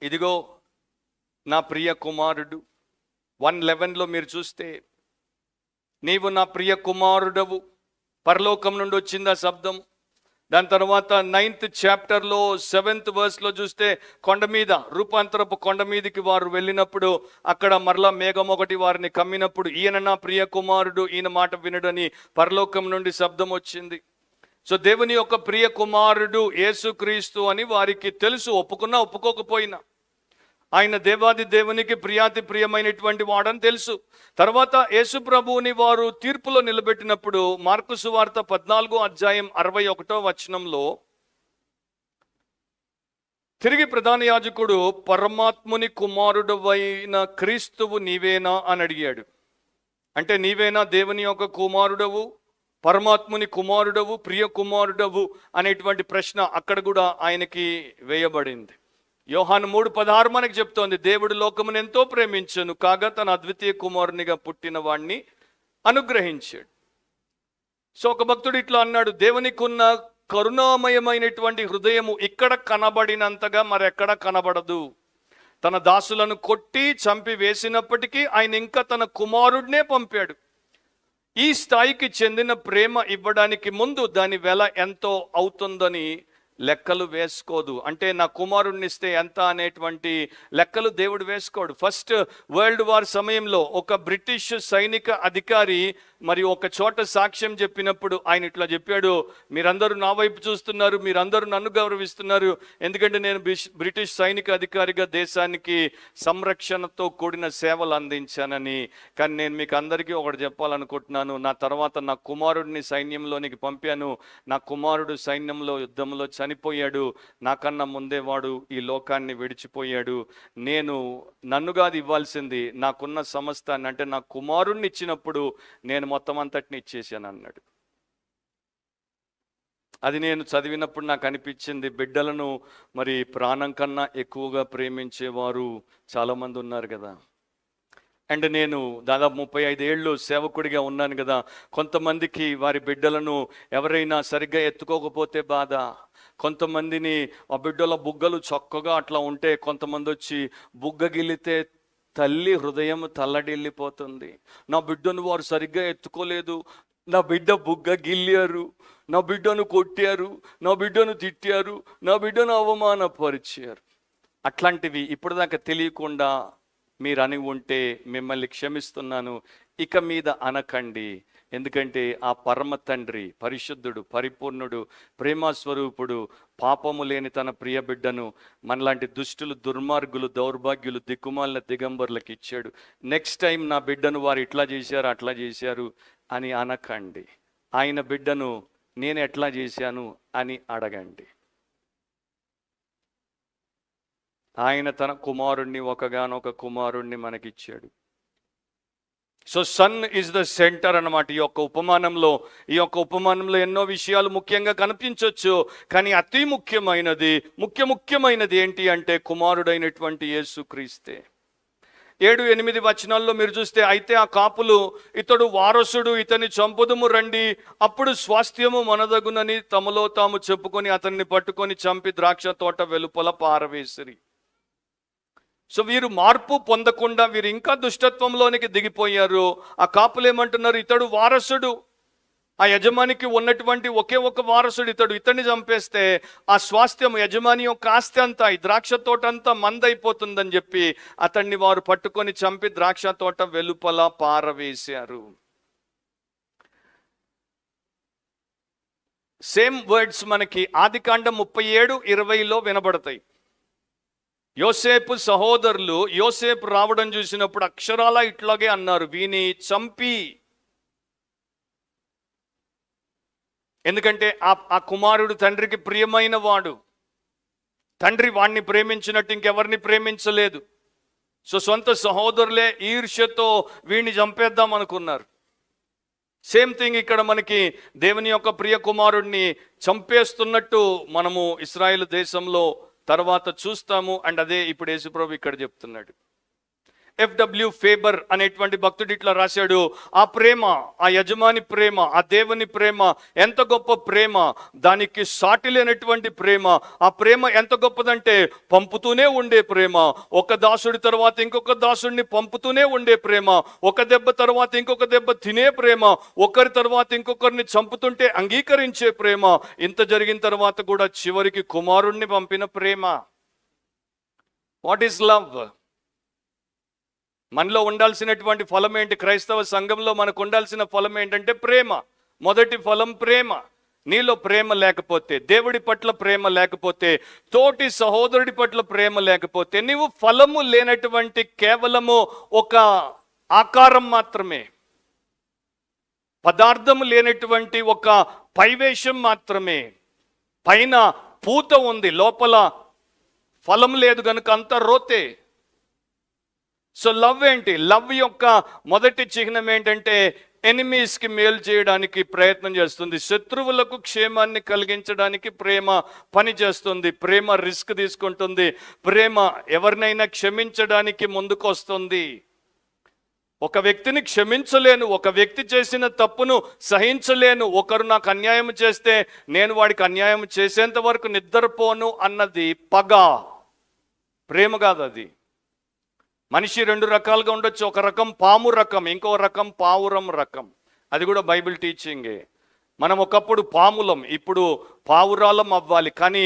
ఇదిగో నా ప్రియ కుమారుడు. 1:11లో మీరు చూస్తే, నీవు నా ప్రియ కుమారుడవు, పరలోకం నుండి వచ్చింది ఆ శబ్దం. దాని తర్వాత 9th చాప్టర్లో 7th వర్స్లో చూస్తే, కొండ మీద, రూపాంతరపు కొండ మీదకి వారు వెళ్ళినప్పుడు అక్కడ మరలా మేఘం ఒకటి వారిని కమ్మినప్పుడు, ఈయన నా ప్రియ కుమారుడు, ఈయన మాట వినడని పరలోకం నుండి శబ్దం వచ్చింది. సో దేవుని యొక్క ప్రియ కుమారుడు యేసుక్రీస్తు అని వారికి తెలుసు, ఒప్పుకున్నా ఒప్పుకోకపోయినా. ఆయన దేవాది దేవునికి ప్రియాతి ప్రియమైనటువంటి వాడని తెలుసు. తర్వాత యేసు ప్రభువుని వారు తీర్పులో నిలబెట్టినప్పుడు మార్కు సువార్త 14వ అధ్యాయం 61వ వచనంలో, తిరిగి ప్రధాన యాజకుడు పరమాత్ముని కుమారుడవైన క్రీస్తువు నీవేనా అని అడిగాడు. అంటే నీవేనా దేవుని యొక్క కుమారుడవు, పరమాత్ముని కుమారుడవు, ప్రియ కుమారుడవు అనేటువంటి ప్రశ్న అక్కడ కూడా ఆయనకి వేయబడింది. యోహాను 3:16 మనకి చెప్తోంది, దేవుడు లోకమును ఎంతో ప్రేమించను కాగా తన అద్వితీయ కుమారునిగా పుట్టిన వాణ్ణి అనుగ్రహించాడు. సో ఒక భక్తుడు ఇట్లా అన్నాడు, దేవునికి ఉన్న కరుణామయమైనటువంటి హృదయము ఇక్కడ కనబడినంతగా మరెక్కడ కనబడదు. తన దాసులను కొట్టి చంపి వేసినప్పటికీ ఆయన ఇంకా తన కుమారుడినే పంపాడు. ఈ స్థాయికి చెందిన ప్రేమ ఇవ్వడానికి ముందు దాని వెల ఎంతో అవుతుందని లెక్కలు వేసుకోదు. అంటే నా కుమారుడిని ఇస్తే ఎంత అనేటువంటి లెక్కలు దేవుడు వేసుకోడు. ఫస్ట్ వరల్డ్ వార్ సమయంలో ఒక బ్రిటిష్ సైనిక అధికారి మరి ఒక చోట సాక్ష్యం చెప్పినప్పుడు ఆయన ఇట్లా చెప్పాడు, మీరందరూ నా వైపు చూస్తున్నారు, మీరందరూ నన్ను గౌరవిస్తున్నారు, ఎందుకంటే నేను బ్రిటిష్ సైనిక అధికారిగా దేశానికి సంరక్షణతో కూడిన సేవలు అందించానని. కానీ నేను మీకు అందరికీ ఒకటి చెప్పాలనుకుంటున్నాను, నా తర్వాత నా కుమారుడిని సైన్యంలోనికి పంపాను, నా కుమారుడు సైన్యంలో యుద్ధంలో చనిపోయాడు, నాకన్నా ముందే వాడు ఈ లోకాన్ని విడిచిపోయాడు. నన్ను కాదు ఇవ్వాల్సింది, నాకున్న సమస్తాన్ని, అంటే నా కుమారుడిని ఇచ్చినప్పుడు నేను మొత్తం అంతటిని ఇచ్చేసాను అన్నాడు. అది నేను చదివినప్పుడు నాకు అనిపించింది, బిడ్డలను మరి ప్రాణం కన్నా ఎక్కువగా ప్రేమించేవారు చాలామంది ఉన్నారు కదా. అండ్ నేను దాదాపు 35 ఏళ్ళు సేవకుడిగా ఉన్నాను కదా. కొంతమందికి వారి బిడ్డలను ఎవరైనా సరిగ్గా ఎత్తుకోకపోతే బాధ, కొంతమందిని ఆ బిడ్డల బుగ్గలు చక్కగా అట్లా ఉంటే కొంతమంది వచ్చి బుగ్గ గిల్లితే తల్లి హృదయం తల్లడిల్లిపోతుంది. నా బిడ్డను వారు సరిగ్గా ఎత్తుకోలేదు, నా బిడ్డ బుగ్గ గిల్లారు, నా బిడ్డను కొట్టారు, నా బిడ్డను తిట్టారు, నా బిడ్డను అవమానపరిచారు. అట్లాంటివి ఇప్పుడు దాకా తెలియకుండా మీరు అని ఉంటే మిమ్మల్ని క్షమిస్తున్నాను. ఇక మీద అనకండి. ఎందుకంటే ఆ పరమ తండ్రి పరిశుద్ధుడు, పరిపూర్ణుడు, ప్రేమస్వరూపుడు, పాపము లేని తన ప్రియ బిడ్డను మనలాంటి దుష్టులు, దుర్మార్గులు, దౌర్భాగ్యులు, దిక్కుమాలిన దిగంబర్లకు ఇచ్చాడు. నెక్స్ట్ టైం నా బిడ్డను వారు ఇట్లా చేశారు, అట్లా చేశారు అని అనకండి. ఆయన బిడ్డను నేను ఎట్లా చేశాను అని అడగండి. ఆయన తన కుమారుణ్ణి, ఒకగానొక కుమారుణ్ణి మనకిచ్చాడు. So son is the centre అన్నమాట. ఈ యొక్క ఉపమానంలో ఎన్నో విషయాలు ముఖ్యంగా కనిపించవచ్చు, కానీ అతి ముఖ్యమైనది ఏంటి అంటే కుమారుడైనటువంటి యేసుక్రీస్తే. 7-8 వచనాల్లో మీరు చూస్తే, అయితే ఆ కాపులు ఇతడు వారసుడు, ఇతని చంపుదుము రండి, అప్పుడు స్వాస్థ్యము మనదగునని తమలో తాము చెప్పుకొని అతన్ని పట్టుకొని చంపి ద్రాక్ష తోట వెలుపల పారవేసిరి. సో వీరు మార్పు పొందకుండా వీరు ఇంకా దుష్టత్వంలోనికి దిగిపోయారు. ఆ కాపులు ఏమంటున్నారు, ఇతడు వారసుడు, ఆ యజమానికి ఉన్నటువంటి ఒకే ఒక వారసుడు ఇతడు, ఇతన్ని చంపేస్తే ఆ స్వాస్థ్యం, యజమాని యొక్క ఆస్తి అంతా, ఈ ద్రాక్ష తోట అంతా మందైపోతుందని చెప్పి అతన్ని వారు పట్టుకొని చంపి ద్రాక్ష తోట వెలుపల పారవేశారు. సేమ్ వర్డ్స్ మనకి ఆదికాండం 37:20 వినబడతాయి. యోసేపు సహోదరులు యోసేపు రావడం చూసినప్పుడు అక్షరాల ఇట్లాగే అన్నారు, వీని చంపి. ఎందుకంటే ఆ కుమారుడు తండ్రికి ప్రియమైన వాడు, తండ్రి వాణ్ణి ప్రేమించినట్టు ఇంకెవరిని ప్రేమించలేదు. సో సొంత సహోదరులే ఈర్ష్యతో వీణ్ణి చంపేద్దాం అనుకున్నారు. సేమ్ థింగ్ ఇక్కడ మనకి దేవుని యొక్క ప్రియ కుమారుడిని చంపేస్తున్నట్టు మనము ఇశ్రాయేలు దేశంలో తర్వాత చూస్తాము. అండ్ అదే ఇప్పుడు యేసుప్రభు ఇక్కడ చెప్తున్నాడు. ఎఫ్డబ్ల్యూ ఫేబర్ అనేటువంటి భక్తుడు ఇట్లా రాశాడు, ఆ ప్రేమ, ఆ యజమాని ప్రేమ, ఆ దేవుని ప్రేమ ఎంత గొప్ప ప్రేమ, దానికి సాటి లేనటువంటి ప్రేమ. ఆ ప్రేమ ఎంత గొప్పదంటే పంపుతూనే ఉండే ప్రేమ, ఒక దాసుడి తర్వాత ఇంకొక దాసుడిని పంపుతూనే ఉండే ప్రేమ, ఒక దెబ్బ తర్వాత ఇంకొక దెబ్బ తినే ప్రేమ, ఒకరి తర్వాత ఇంకొకరిని చంపుతుంటే అంగీకరించే ప్రేమ, ఇంత జరిగిన తర్వాత కూడా చివరికి కుమారుణ్ణి పంపిన ప్రేమ. What is love? మనలో ఉండాల్సినటువంటి ఫలం ఏంటి? క్రైస్తవ సంఘంలో మనకు ఉండాల్సిన ఫలం ఏంటంటే ప్రేమ. మొదటి ఫలం ప్రేమ. నీలో ప్రేమ లేకపోతే, దేవుడి పట్ల ప్రేమ లేకపోతే, తోటి సహోదరుడి పట్ల ప్రేమ లేకపోతే, నీవు ఫలము లేనటువంటి కేవలము ఒక ఆకారం మాత్రమే, పదార్థము లేనటువంటి ఒక పైవేషం మాత్రమే. పైన పూత ఉంది, లోపల ఫలం లేదు కనుక అంత రోతే. సో లవ్ ఏంటి? లవ్ యొక్క మొదటి చిహ్నం ఏంటంటే ఎనిమీస్కి మేలు చేయడానికి ప్రయత్నం చేస్తుంది, శత్రువులకు క్షేమాన్ని కలిగించడానికి ప్రేమ పని చేస్తుంది, ప్రేమ రిస్క్ తీసుకుంటుంది, ప్రేమ ఎవరినైనా క్షమించడానికి ముందుకు వస్తుంది. ఒక వ్యక్తిని క్షమించలేను, ఒక వ్యక్తి చేసిన తప్పును సహించలేను, ఒకరు నాకు అన్యాయం చేస్తే నేను వాడికి అన్యాయం చేసేంత వరకు నిద్రపోను అన్నది పగ, ప్రేమ కాదు అది. మనిషి 2 రకాలుగా ఉండొచ్చు. ఒక రకం పాము రకం, ఇంకో రకం పావురం రకం. అది కూడా బైబిల్ టీచింగే. మనం ఒకప్పుడు పాములం, ఇప్పుడు పావురాలం అవ్వాలి. కానీ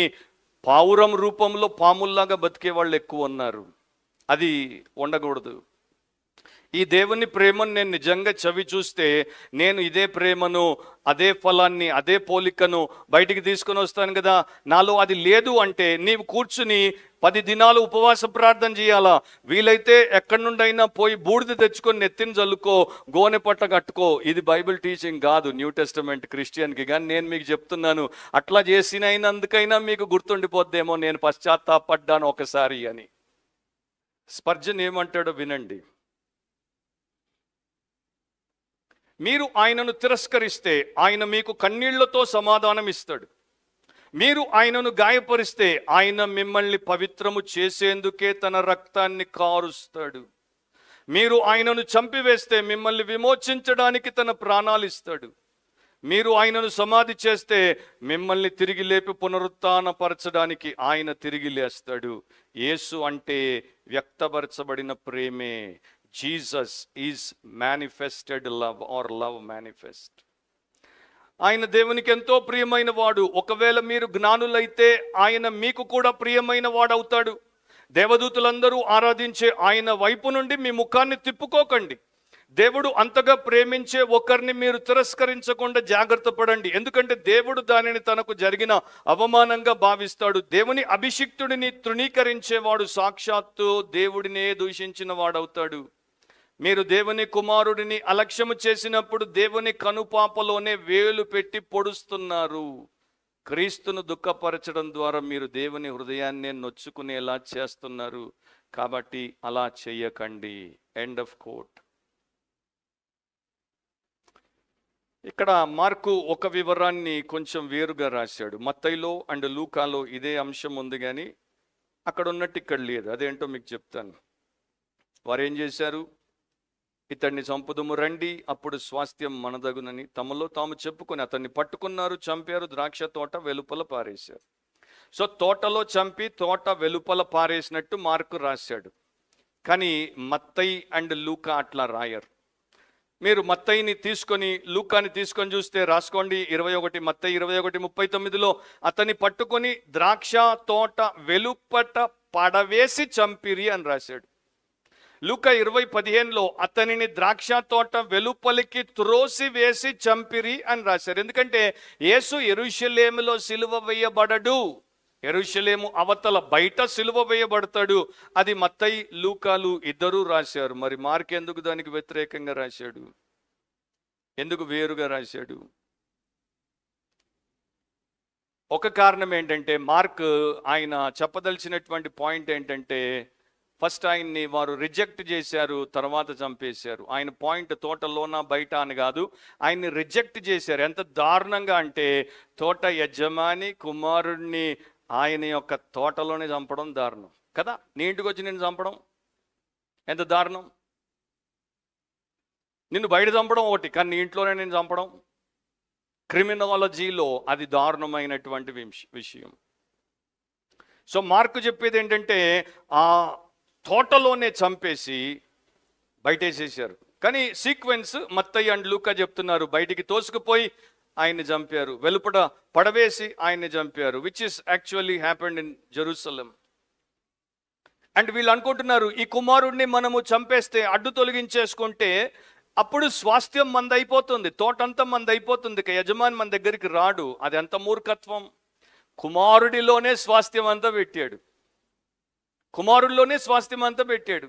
పావురం రూపంలో పాముల్లాగా బతికే వాళ్ళు ఎక్కువ ఉన్నారు. అది ఉండకూడదు. ఈ దేవుని ప్రేమను నేను నిజంగా చవి చూస్తే, నేను ఇదే ప్రేమను, అదే ఫలాన్ని, అదే పోలికను బయటికి తీసుకొని వస్తాను కదా. నాలో అది లేదు అంటే నీవు కూర్చుని 10 దినాలు ఉపవాస ప్రార్థన చేయాలా. వీలైతే ఎక్కడి నుండైనా పోయి బూడిద తెచ్చుకొని నెత్తిని జల్లుకో, గోనె పట్ట కట్టుకో. ఇది బైబిల్ టీచింగ్ కాదు, న్యూ టెస్టమెంట్ క్రిస్టియన్కి. కానీ నేను మీకు చెప్తున్నాను, అట్లా చేసినందుకైనా మీకు గుర్తుండిపోద్దేమో నేను పశ్చాత్తాపడ్డాను ఒకసారి అని. స్పర్జన్ ఏమంటాడో వినండి. మీరు ఆయనను తిరస్కరిస్తే ఆయన మీకు కన్నీళ్లతో సమాధానం ఇస్తాడు. మీరు ఆయనను గాయపరిస్తే ఆయన మిమ్మల్ని పవిత్రము చేసేందుకే తన రక్తాన్ని కారుస్తాడు. మీరు ఆయనను చంపివేస్తే మిమ్మల్ని విమోచించడానికి తన ప్రాణాలు ఇస్తాడు. మీరు ఆయనను సమాధి చేస్తే మిమ్మల్ని తిరిగి లేపి పునరుత్థానపరచడానికి ఆయన తిరిగి లేస్తాడు. యేసు అంటే వ్యక్తపరచబడిన ప్రేమే. Jesus is manifested love or love manifest. ఆయన దేవునికి ఎంతో ప్రియమైన వాడు. ఒకవేళ మీరు జ్ఞానులైతే ఆయన మీకు కూడా ప్రియమైన వాడు అవుతాడు. దేవదూతలందరూ ఆరాధించే ఆయన వైపు నుండి మీ ముఖాన్ని తిప్పుకోకండి. దేవుడు అంతగా ప్రేమించే ఒకరిని మీరు తిరస్కరించకుండా జాగ్రత్త పడండి. ఎందుకంటే దేవుడు దానిని తనకు జరిగిన అవమానంగా భావిస్తాడు. దేవుని అభిషిక్తుడిని తృణీకరించేవాడు సాక్షాత్తు దేవుడినే దూషించిన వాడవుతాడు. మీరు దేవుని కుమారుడిని అలక్ష్యము చేసినప్పుడు దేవుని కనుపాపలోనే వేలు పెట్టి పొడుస్తున్నారు. క్రీస్తును దుఃఖపరచడం ద్వారా మీరు దేవుని హృదయాన్ని నొచ్చుకునేలా చేస్తున్నారు. కాబట్టి అలా చెయ్యకండి. End of quote. ఇక్కడ మార్కు ఒక వివరాన్ని కొంచెం వేరుగా రాశాడు. మత్తయిలో అండ్ లూకాలో ఇదే అంశం ఉంది, కానీ అక్కడ ఉన్నట్టు ఇక్కడ లేదు. అదేంటో మీకు చెప్తాను. వారు ఏం చేశారు? ఇతన్ని చంపుదుము రండి, అప్పుడు స్వాస్థ్యం మనదగునని తమలో తాము చెప్పుకొని అతన్ని పట్టుకున్నారు, చంపారు, ద్రాక్ష తోట వెలుపల పారేశారు. సో తోటలో చంపి తోట వెలుపల పారేసినట్టు మార్కు రాశాడు. కానీ మత్తయి అండ్ లూకా అట్లా రాయరు. మీరు మత్తయిని తీసుకొని లూకాని తీసుకొని చూస్తే రాసుకోండి. 21 మత్తయి 21:39లో అతన్ని పట్టుకొని ద్రాక్ష తోట వెలుపట పడవేసి చంపిరి అని రాశాడు. లూకా 20:15లో అతనిని ద్రాక్ష తోట వెలుపలికి త్రోసి వేసి చంపిరి అని రాశారు. ఎందుకంటే యేసు యెరూషలేములో సిలువ వేయబడడు, యెరూషలేము అవతల బయట సిలువ వేయబడతాడు. అది మత్తయి లూకాలు ఇద్దరూ రాశారు. మరి మార్కు ఎందుకు దానికి వ్యతిరేకంగా రాశాడు? ఎందుకు వేరుగా రాశాడు? ఒక కారణం ఏంటంటే, మార్క్ ఆయన చెప్పదలిచినటువంటి పాయింట్ ఏంటంటే, ఫస్ట్ ఆయన్ని వారు రిజెక్ట్ చేశారు, తర్వాత చంపేశారు. ఆయన పాయింట్ తోటలోన బయట అని కాదు, ఆయన్ని రిజెక్ట్ చేశారు. ఎంత దారుణంగా అంటే, తోట యజమాని కుమారుడిని ఆయన యొక్క తోటలోనే చంపడం దారుణం కదా. నీ ఇంటికి వచ్చి నేను చంపడం ఎంత దారుణం. నిన్ను బయట చంపడం ఒకటి, కానీ నీ ఇంట్లోనే నేను చంపడం, క్రిమినాలజీలో అది దారుణమైనటువంటి విషయం. సో మార్కు చెప్పేది ఏంటంటే, ఆ తోటలోనే చంపేసి బయటేసేసారు. కానీ సీక్వెన్స్ మత్తయి అండ్ లూకా చెప్తున్నారు, బయటికి తోసుకుపోయి ఆయన్ని చంపారు, వెలుపట పడవేసి ఆయన్ని చంపారు, which is actually happened in Jerusalem. And వీళ్ళు అనుకుంటున్నారు, ఈ కుమారుడిని మనము చంపేస్తే, అడ్డు తొలగించేసుకుంటే అప్పుడు స్వాస్థ్యం మంది అయిపోతుంది, తోటంతా మంది అయిపోతుంది, ఇక యజమాని మన దగ్గరికి రాడు. అది ఎంత మూర్ఖత్వం. కుమారుడిలోనే స్వాస్థ్యం అంతా పెట్టాడు, కుమారుడిలోనే స్వాస్థ్యం అంతా పెట్టాడు.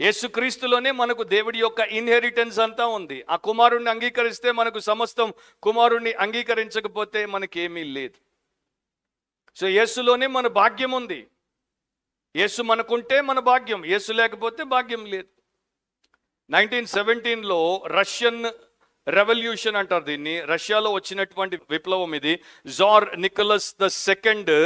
యేసుక్రీస్తులోనే మనకు దేవుడి యొక్క ఇన్హెరిటెన్స్ అంతా ఉంది. ఆ కుమారుణ్ణి అంగీకరిస్తే మనకు సమస్తం, కుమారుణ్ణి అంగీకరించకపోతే మనకేమీ లేదు. సో యేసులోనే మన భాగ్యం ఉంది. యేసు మనకుంటే మన భాగ్యం, యేసు లేకపోతే భాగ్యం లేదు. 1917లో రష్యన్ రెవల్యూషన్ అంటారు దీన్ని. రష్యాలో వచ్చినటువంటి విప్లవం ఇది. జార్ నికోలస్ II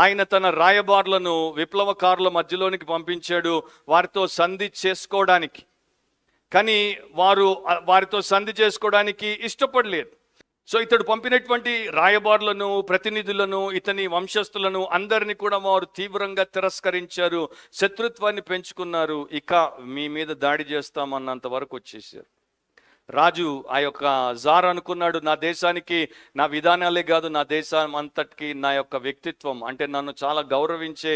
ఆయన తన రాయబారులను విప్లవకారుల మధ్యలోనికి పంపించాడు, వారితో సంధి చేసుకోవడానికి. కానీ వారితో సంధి చేసుకోవడానికి ఇష్టపడలేదు. సో ఇతడు పంపినటువంటి రాయబారులను, ప్రతినిధులను, ఇతని వంశస్థులను అందరినీ కూడా వారు తీవ్రంగా తిరస్కరించారు, శత్రుత్వాన్ని పెంచుకున్నారు. ఇక మీ మీద దాడి చేస్తామన్నంత వరకు వచ్చేసారు. రాజు ఆ యొక్క జార్ అనుకున్నాడు, నా దేశానికి నా విధానాలే కాదు, నా దేశం అంతటికి నా యొక్క వ్యక్తిత్వం, అంటే నన్ను చాలా గౌరవించే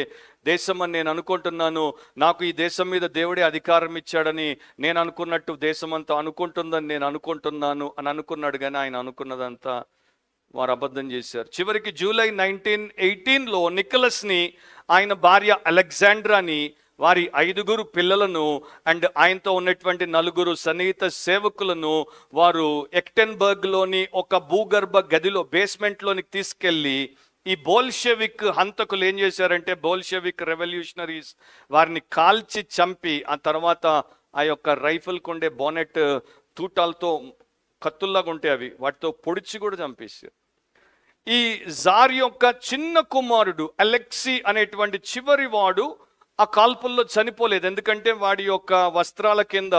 దేశం అని నేను అనుకుంటున్నాను, నాకు ఈ దేశం మీద దేవుడే అధికారం ఇచ్చాడని నేను అనుకున్నట్టు దేశం అంతా అనుకుంటుందని నేను అనుకుంటున్నాను అని అనుకున్నాడు. కానీ ఆయన అనుకున్నదంతా వారు అబద్ధం చేశారు. చివరికి జూలై 1918లో నికోలస్ని, ఆయన భార్య అలెగ్జాండ్రాని, వారి 5 పిల్లలను అండ్ ఆయనతో ఉన్నటువంటి 4 సన్నిహిత సేవకులను వారు ఎక్టెన్బర్గ్లోని ఒక భూగర్భ గదిలో, బేస్మెంట్లోనికి తీసుకెళ్ళి, ఈ బోల్షెవిక్ హంతకులు ఏం చేశారంటే, బోల్షెవిక్ రెవల్యూషనరీస్ వారిని కాల్చి చంపి, ఆ తర్వాత ఆ యొక్క రైఫిల్కు ఉండే బోనెట్ తూటాలతో, కత్తుల్లాగా ఉంటే అవి, వాటితో పొడిచి కూడా చంపేశారు. ఈ జార్ యొక్క చిన్న కుమారుడు అలెక్సీ అనేటువంటి చివరి వాడు ఆ కాల్పుల్లో చనిపోలేదు. ఎందుకంటే వాడి యొక్క వస్త్రాల కింద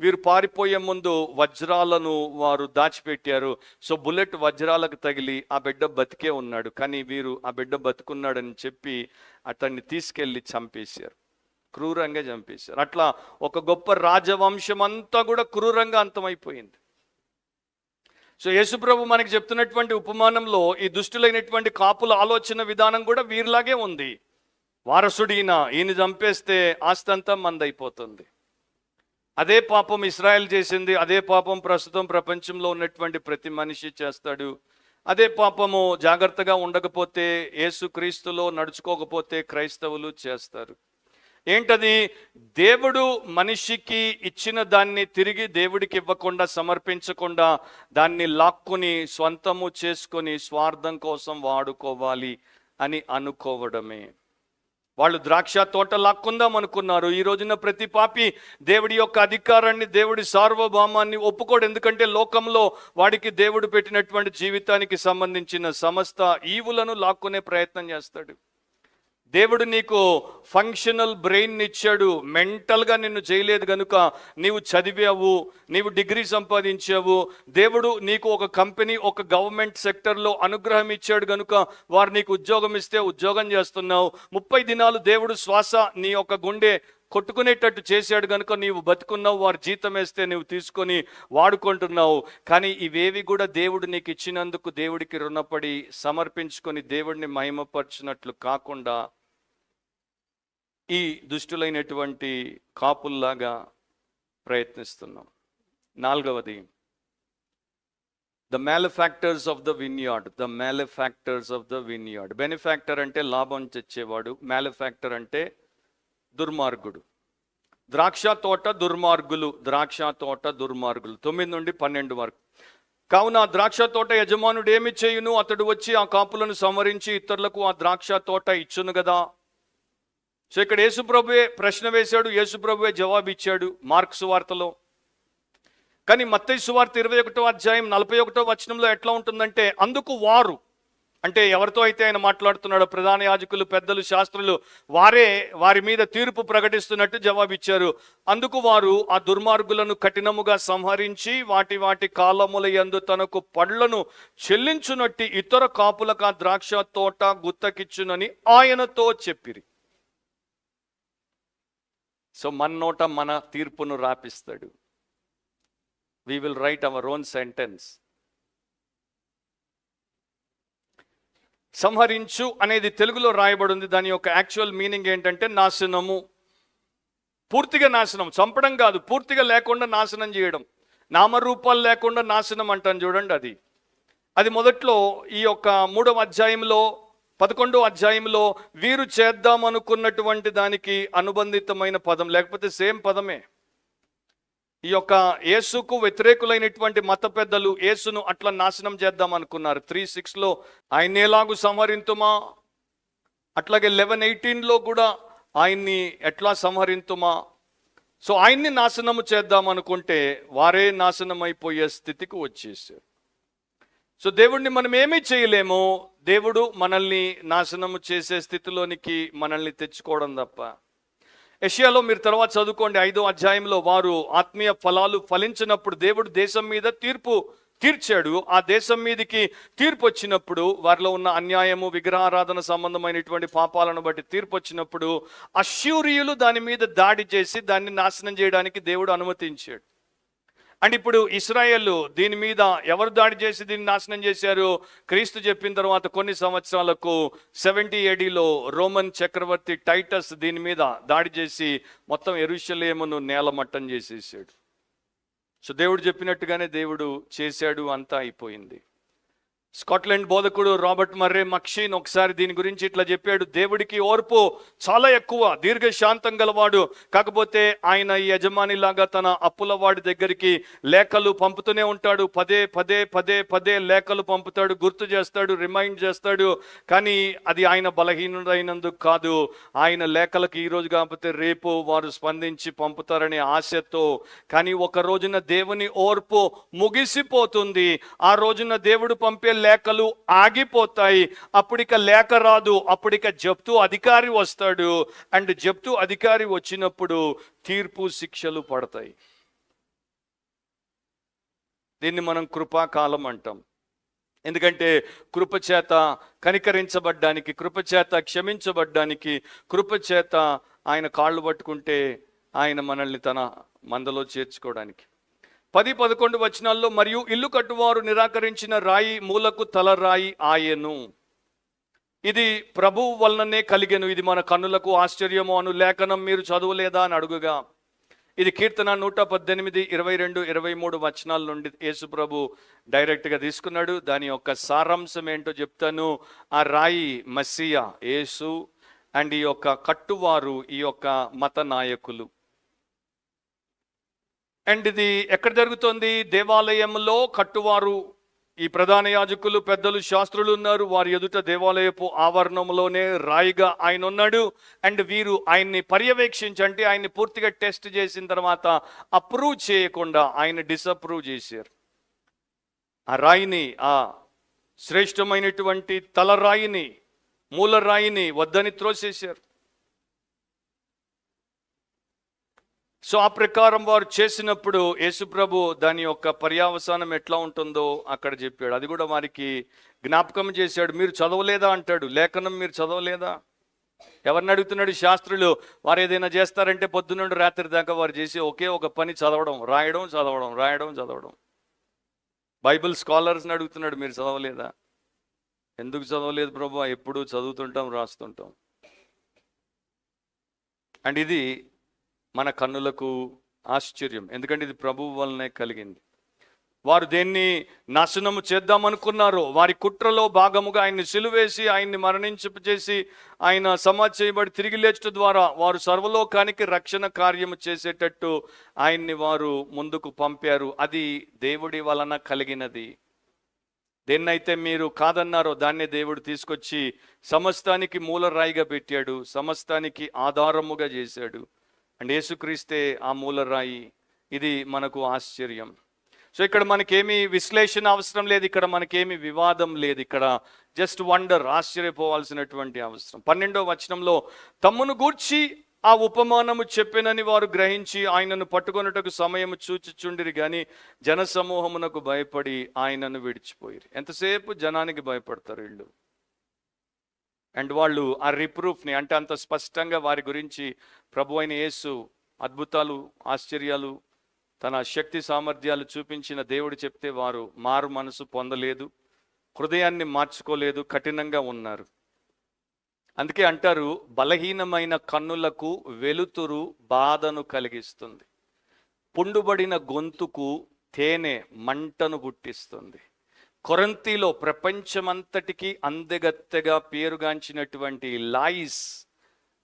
వీరు పారిపోయే ముందు వజ్రాలను వారు దాచిపెట్టారు. సో బుల్లెట్ వజ్రాలకు తగిలి ఆ బిడ్డ బతికే ఉన్నాడు. కానీ వీరు ఆ బిడ్డ బతుకున్నాడని చెప్పి అతన్ని తీసుకెళ్ళి చంపేశారు, క్రూరంగా చంపేశారు. అట్లా ఒక గొప్ప రాజవంశం అంతా కూడా క్రూరంగా అంతమైపోయింది. సో యేసుప్రభు మనకి చెప్తున్నటువంటి ఉపమానంలో ఈ దుష్టులైనటువంటి కాపుల ఆలోచన విధానం కూడా వీరిలాగే ఉంది. వారసుడిన ఈయన చంపేస్తే ఆస్తి అంతా మందైపోతుంది. అదే పాపం ఇశ్రాయేల్ చేసింది, అదే పాపం ప్రస్తుతం ప్రపంచంలో ఉన్నటువంటి ప్రతి మనిషి చేస్తాడు. అదే పాపము జాగ్రత్తగా ఉండకపోతే, యేసుక్రీస్తులో నడుచుకోకపోతే క్రైస్తవులు చేస్తారు. ఏంటది? దేవుడు మనిషికి ఇచ్చిన దాన్ని తిరిగి దేవుడికి ఇవ్వకుండా, సమర్పించకుండా, దాన్ని లాక్కుని స్వంతము చేసుకొని స్వార్థం కోసం వాడుకోవాలి అని అనుకోవడమే. వాళ్ళు ద్రాక్ష తోట లాక్కుందాం అనుకున్నారు. ఈ రోజున ప్రతి పాపి దేవుడి యొక్క అధికారాన్ని, దేవుడి సార్వభౌమాన్ని ఒప్పుకోడు. ఎందుకంటే లోకంలో వాడికి దేవుడు పెట్టినటువంటి జీవితానికి సంబంధించిన సమస్త ఈవులను లాక్కునే ప్రయత్నం చేస్తాడు. దేవుడు నీకు ఫంక్షనల్ బ్రెయిన్ ఇచ్చాడు, మెంటల్గా నిన్ను చేయలేదు కనుక నీవు చదివావు, నీవు డిగ్రీ సంపాదించావు. దేవుడు నీకు ఒక కంపెనీ, ఒక గవర్నమెంట్ సెక్టర్లో అనుగ్రహం ఇచ్చాడు కనుక వారు నీకు ఉద్యోగం ఇస్తే ఉద్యోగం చేస్తున్నావు. 30 దినాలు దేవుడు శ్వాస నీ యొక్క గుండె కొట్టుకునేటట్టు చేశాడు కనుక నీవు బతుకున్నావు. వారు జీతం వేస్తే నీవు తీసుకొని వాడుకుంటున్నావు. కానీ ఇవేవి కూడా దేవుడు నీకు ఇచ్చినందుకు దేవుడికి రుణపడి సమర్పించుకొని దేవుడిని మహిమపరచినట్లు కాకుండా ఈ దుష్టులైనటువంటి కాపుల్లాగా ప్రయత్నిస్తున్నాం. 4వది, the manufacturers of the vineyard. The manufacturers of the vineyard. Benefactor అంటే లాభం తెచ్చేవాడు, మ్యానుఫ్యాక్చర్ అంటే దుర్మార్గుడు. ద్రాక్ష తోట దుర్మార్గులు, ద్రాక్ష తోట దుర్మార్గులు. 9 నుండి 12 వరకు. కావున ఆ ద్రాక్ష తోట యజమానుడు ఏమి చేయును? అతడు వచ్చి ఆ కాపులను సంవరించి ఇతరులకు ఆ ద్రాక్ష తోట ఇచ్చును కదా. సో ఇక్కడ యేసుప్రభువే ప్రశ్న వేశాడు, యేసుప్రభువే జవాబు ఇచ్చాడు మార్కు సువార్తలో. కానీ మత్తయి సువార్త 21వ అధ్యాయం 41వ వచనంలో ఎట్లా ఉంటుందంటే, అందుకు వారు, అంటే ఎవరితో అయితే ఆయన మాట్లాడుతున్నాడో ప్రధాన యాజకులు, పెద్దలు, శాస్త్రులు, వారి మీద తీర్పు ప్రకటిస్తున్నట్టు జవాబిచ్చారు. అందుకు వారు ఆ దుర్మార్గులను కఠినముగా సంహరించి వాటి కాలముల యందు తనకు పళ్లను చెల్లించునట్టి ఇతర కాపులకు ఆ ద్రాక్ష తోట గుత్తకిచ్చునని ఆయనతో చెప్పిరి. సో మన నోట మన తీర్పును రాపిస్తాడు. We will write our own sentence. సంహరించు అనేది తెలుగులో రాయబడింది. దాని యొక్క యాక్చువల్ మీనింగ్ ఏంటంటే నాశనము, పూర్తిగా నాశనం. చంపడం కాదు, పూర్తిగా లేకుండా నాశనం చేయడం. నామరూపాలు లేకుండా నాశనం అంటాను చూడండి. అది మొదట్లో ఈ యొక్క 3వ అధ్యాయంలో 11వ అధ్యాయంలో వీరు చేద్దామనుకున్నటువంటి దానికి అనుబంధితమైన పదం, లేకపోతే సేమ్ పదమే. ఈ యొక్క యేసుకు వ్యతిరేకులైనటువంటి మత పెద్దలు యేసును అట్లా నాశనం చేద్దాం అనుకున్నారు. 3:6లో ఆయన ఎలాగూ సంహరింతుమా, అట్లాగే 11:18లో కూడా ఆయన్ని ఎట్లా సంహరింతుమా. సో ఆయన్ని నాశనము చేద్దాం అనుకుంటే వారే నాశనం అయిపోయే స్థితికి వచ్చేసారు. సో దేవుడిని మనం ఏమీ చేయలేము. దేవుడు మనల్ని నాశనము చేసే స్థితిలోనికి మనల్ని తెచ్చుకోవడం తప్ప. యెషయాలో మీరు తర్వాత చదువుకోండి, 5వ అధ్యాయంలో వారు ఆత్మీయ ఫలాలు ఫలించినప్పుడు దేవుడు దేశం మీద తీర్చాడు. ఆ దేశం మీదకి తీర్పు వచ్చినప్పుడు, వారిలో ఉన్న అన్యాయము, విగ్రహారాధన సంబంధమైనటువంటి పాపాలను బట్టి తీర్పు వచ్చినప్పుడు అష్షూరియులు దాని మీద దాడి చేసి దాన్ని నాశనం చేయడానికి దేవుడు అనుమతించాడు. అండ్ ఇప్పుడు ఇశ్రాయేలు దీని మీద ఎవరు దాడి చేసి దీన్ని నాశనం చేశారు? క్రీస్తు చెప్పిన తర్వాత కొన్ని సంవత్సరాలకు 70 ADలో రోమన్ చక్రవర్తి టైటస్ దీని మీద దాడి చేసి మొత్తం యెరూషలేమును నేలమట్టం చేసేసాడు. సో దేవుడు చెప్పినట్టుగానే దేవుడు చేశాడు, అంతా అయిపోయింది. స్కాట్లాండ్ బోధకుడు రాబర్ట్ మర్రే మక్షీన్ ఒకసారి దీని గురించి ఇట్లా చెప్పాడు, దేవుడికి ఓర్పు చాలా ఎక్కువ, దీర్ఘశాంతం గలవాడు. కాకపోతే ఆయన ఈ యజమానిలాగా తన అప్పులవాడి దగ్గరికి లేఖలు పంపుతూనే ఉంటాడు. పదే లేఖలు పంపుతాడు, గుర్తు చేస్తాడు, రిమైండ్ చేస్తాడు. కానీ అది ఆయన బలహీనుడైనందుకు కాదు, ఆయన లేఖలకు ఈరోజు కాకపోతే రేపు వారు స్పందించి పంపుతారనే ఆశతో. కానీ ఒక రోజున దేవుని ఓర్పు ముగిసిపోతుంది. ఆ రోజున దేవుడు పంపే లేఖలు ఆగిపోతాయి. అప్పుడిక లేఖ రాదు, అప్పుడిక జప్తు అధికారి వస్తాడు. అండ్ జప్తు అధికారి వచ్చినప్పుడు తీర్పు, శిక్షలు పడతాయి. దీన్ని మనం కృపాకాలం అంటాం. ఎందుకంటే కృపచేత కనికరించబడ్డానికి, కృపచేత క్షమించబడ్డానికి, కృపచేత ఆయన కాళ్ళు పట్టుకుంటే ఆయన మనల్ని తన మందలో చేర్చుకోవడానికి. 10-11 వచనాల్లో మరియు ఇల్లు కట్టువారు నిరాకరించిన రాయి మూలకు తలరాయి ఆయను, ఇది ప్రభువు వలననే కలిగెను, ఇది మన కన్నులకు ఆశ్చర్యము అను లేఖనం మీరు చదవలేదా అని అడుగుగా, ఇది కీర్తన 118, 22, 23 వచనాల నుండి యేసు ప్రభు డైరెక్ట్గా తీసుకున్నాడు. దాని యొక్క సారాంశం ఏంటో చెప్తాను. ఆ రాయి మస్సియా యేసు, అండ్ ఈ యొక్క కట్టువారు ఈ యొక్క మత నాయకులు. అండ్ ఇది ఎక్కడ జరుగుతుంది? దేవాలయంలో కట్టువారు, ఈ ప్రధాన యాజకులు, పెద్దలు, శాస్త్రులు ఉన్నారు. వారి ఎదుట దేవాలయపు ఆవరణంలోనే రాయిగా ఆయన ఉన్నాడు. అండ్ వీరు ఆయన్ని పర్యవేక్షించి, అంటే ఆయన్ని పూర్తిగా టెస్ట్ చేసిన తర్వాత అప్రూవ్ చేయకుండా ఆయన డిసప్రూవ్ చేశారు. ఆ రాయిని, ఆ శ్రేష్టమైనటువంటి తలరాయిని, మూల రాయిని వద్దని త్రోసేశారు. సో ఆ ప్రకారం వారు చేసినప్పుడు యేసుప్రభు దాని యొక్క పర్యావసానం ఎట్లా ఉంటుందో అక్కడ చెప్పాడు. అది కూడా వారికి జ్ఞాపకం చేశాడు. మీరు చదవలేదా అంటాడు. లేఖనం మీరు చదవలేదా? ఎవరిని అడుగుతున్నాడు? శాస్త్రులు. వారు ఏదైనా చేస్తారంటే పొద్దునుండి రాత్రి దాకా వారు చేసి ఒకే ఒక పని చదవడం, రాయడం, చదవడం, రాయడం, చదవడం. బైబిల్ స్కాలర్స్ని అడుగుతున్నాడు, మీరు చదవలేదా? ఎందుకు చదవలేదు ప్రభు? ఎప్పుడు చదువుతుంటాం, రాస్తుంటాం. అండ్ ఇది మన కన్నులకు ఆశ్చర్యం, ఎందుకంటే ఇది ప్రభువు వల్లనే కలిగింది. వారు దేన్ని నాశనము చేద్దామనుకున్నారో వారి కుట్రలో భాగముగా ఆయన్ని సిలువేసి, ఆయన్ని మరణించేసి, ఆయన సమాధి చేయబడి తిరిగి లేచడం ద్వారా వారు సర్వలోకానికి రక్షణ కార్యము చేసేటట్టు ఆయన్ని వారు ముందుకు పంపారు. అది దేవుడి వలన కలిగినది. దేన్నైతే మీరు కాదన్నారో దాన్నే దేవుడు తీసుకొచ్చి సమస్తానికి మూలరాయిగా పెట్టాడు, సమస్తానికి ఆధారముగా చేశాడు. అండ్ యేసుక్రీస్తే ఆ మూలరాయి. ఇది మనకు ఆశ్చర్యం. సో ఇక్కడ మనకేమీ విశ్లేషణ అవసరం లేదు, ఇక్కడ మనకేమీ వివాదం లేదు. ఇక్కడ జస్ట్ వండర్, ఆశ్చర్యపోవాల్సినటువంటి అవసరం. 12వ వచనంలో తమ్మును గూర్చి ఆ ఉపమానము చెప్పినని వారు గ్రహించి ఆయనను పట్టుకొనుటకు సమయము చూచుచుండిరి, కానీ జనసమూహమునకు భయపడి ఆయనను విడిచిపోయిరి. ఎంతసేపు జనానికి భయపడతారు వీళ్ళు. అండ్ వాళ్ళు ఆ రిప్రూఫ్ని, అంటే అంత స్పష్టంగా వారి గురించి ప్రభు అయిన యేసు అద్భుతాలు, ఆశ్చర్యాలు, తన శక్తి సామర్థ్యాలు చూపించిన దేవుడు చెప్తే వారు మారు మనసు పొందలేదు, హృదయాన్ని మార్చుకోలేదు, కఠినంగా ఉన్నారు. అందుకే అంటారు, బలహీనమైన కన్నులకు వెలుతురు బాధను కలిగిస్తుంది, పుండుబడిన గొంతుకు తేనె మంటను పుట్టిస్తుంది. కొరంతిలో ప్రపంచమంతటికి అందెగత్తెగా పేరుగాంచినటువంటి లాయిస్,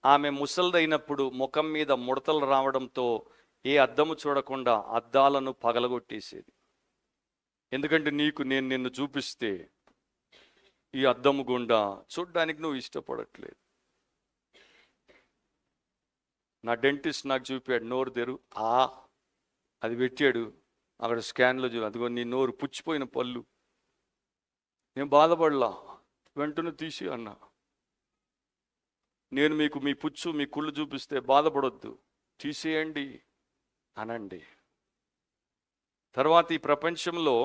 ఆమె ముసల్దైనప్పుడు ముఖం మీద ముడతలు రావడంతో ఏ అద్దము చూడకుండా అద్దాలను పగలగొట్టేసేది. ఎందుకంటే నేను నిన్ను చూపిస్తే ఈ అద్దము గుండా చూడ్డానికి నువ్వు ఇష్టపడట్లేదు. నా డెంటిస్ట్ నాకు చూపాడు, నోరు తెరు, అది పెట్టాడు. అక్కడ స్కాన్లో అదిగో నీ నోరు, పుచ్చిపోయిన పళ్ళు. నేను బాధపడలా, వెంటనే తీసి అన్నా, నేను మీకు మీ పుచ్చు, మీ కుళ్ళు చూపిస్తే బాధపడొద్దు, తీసేయండి అనండి. తర్వాత ఈ ప్రపంచంలో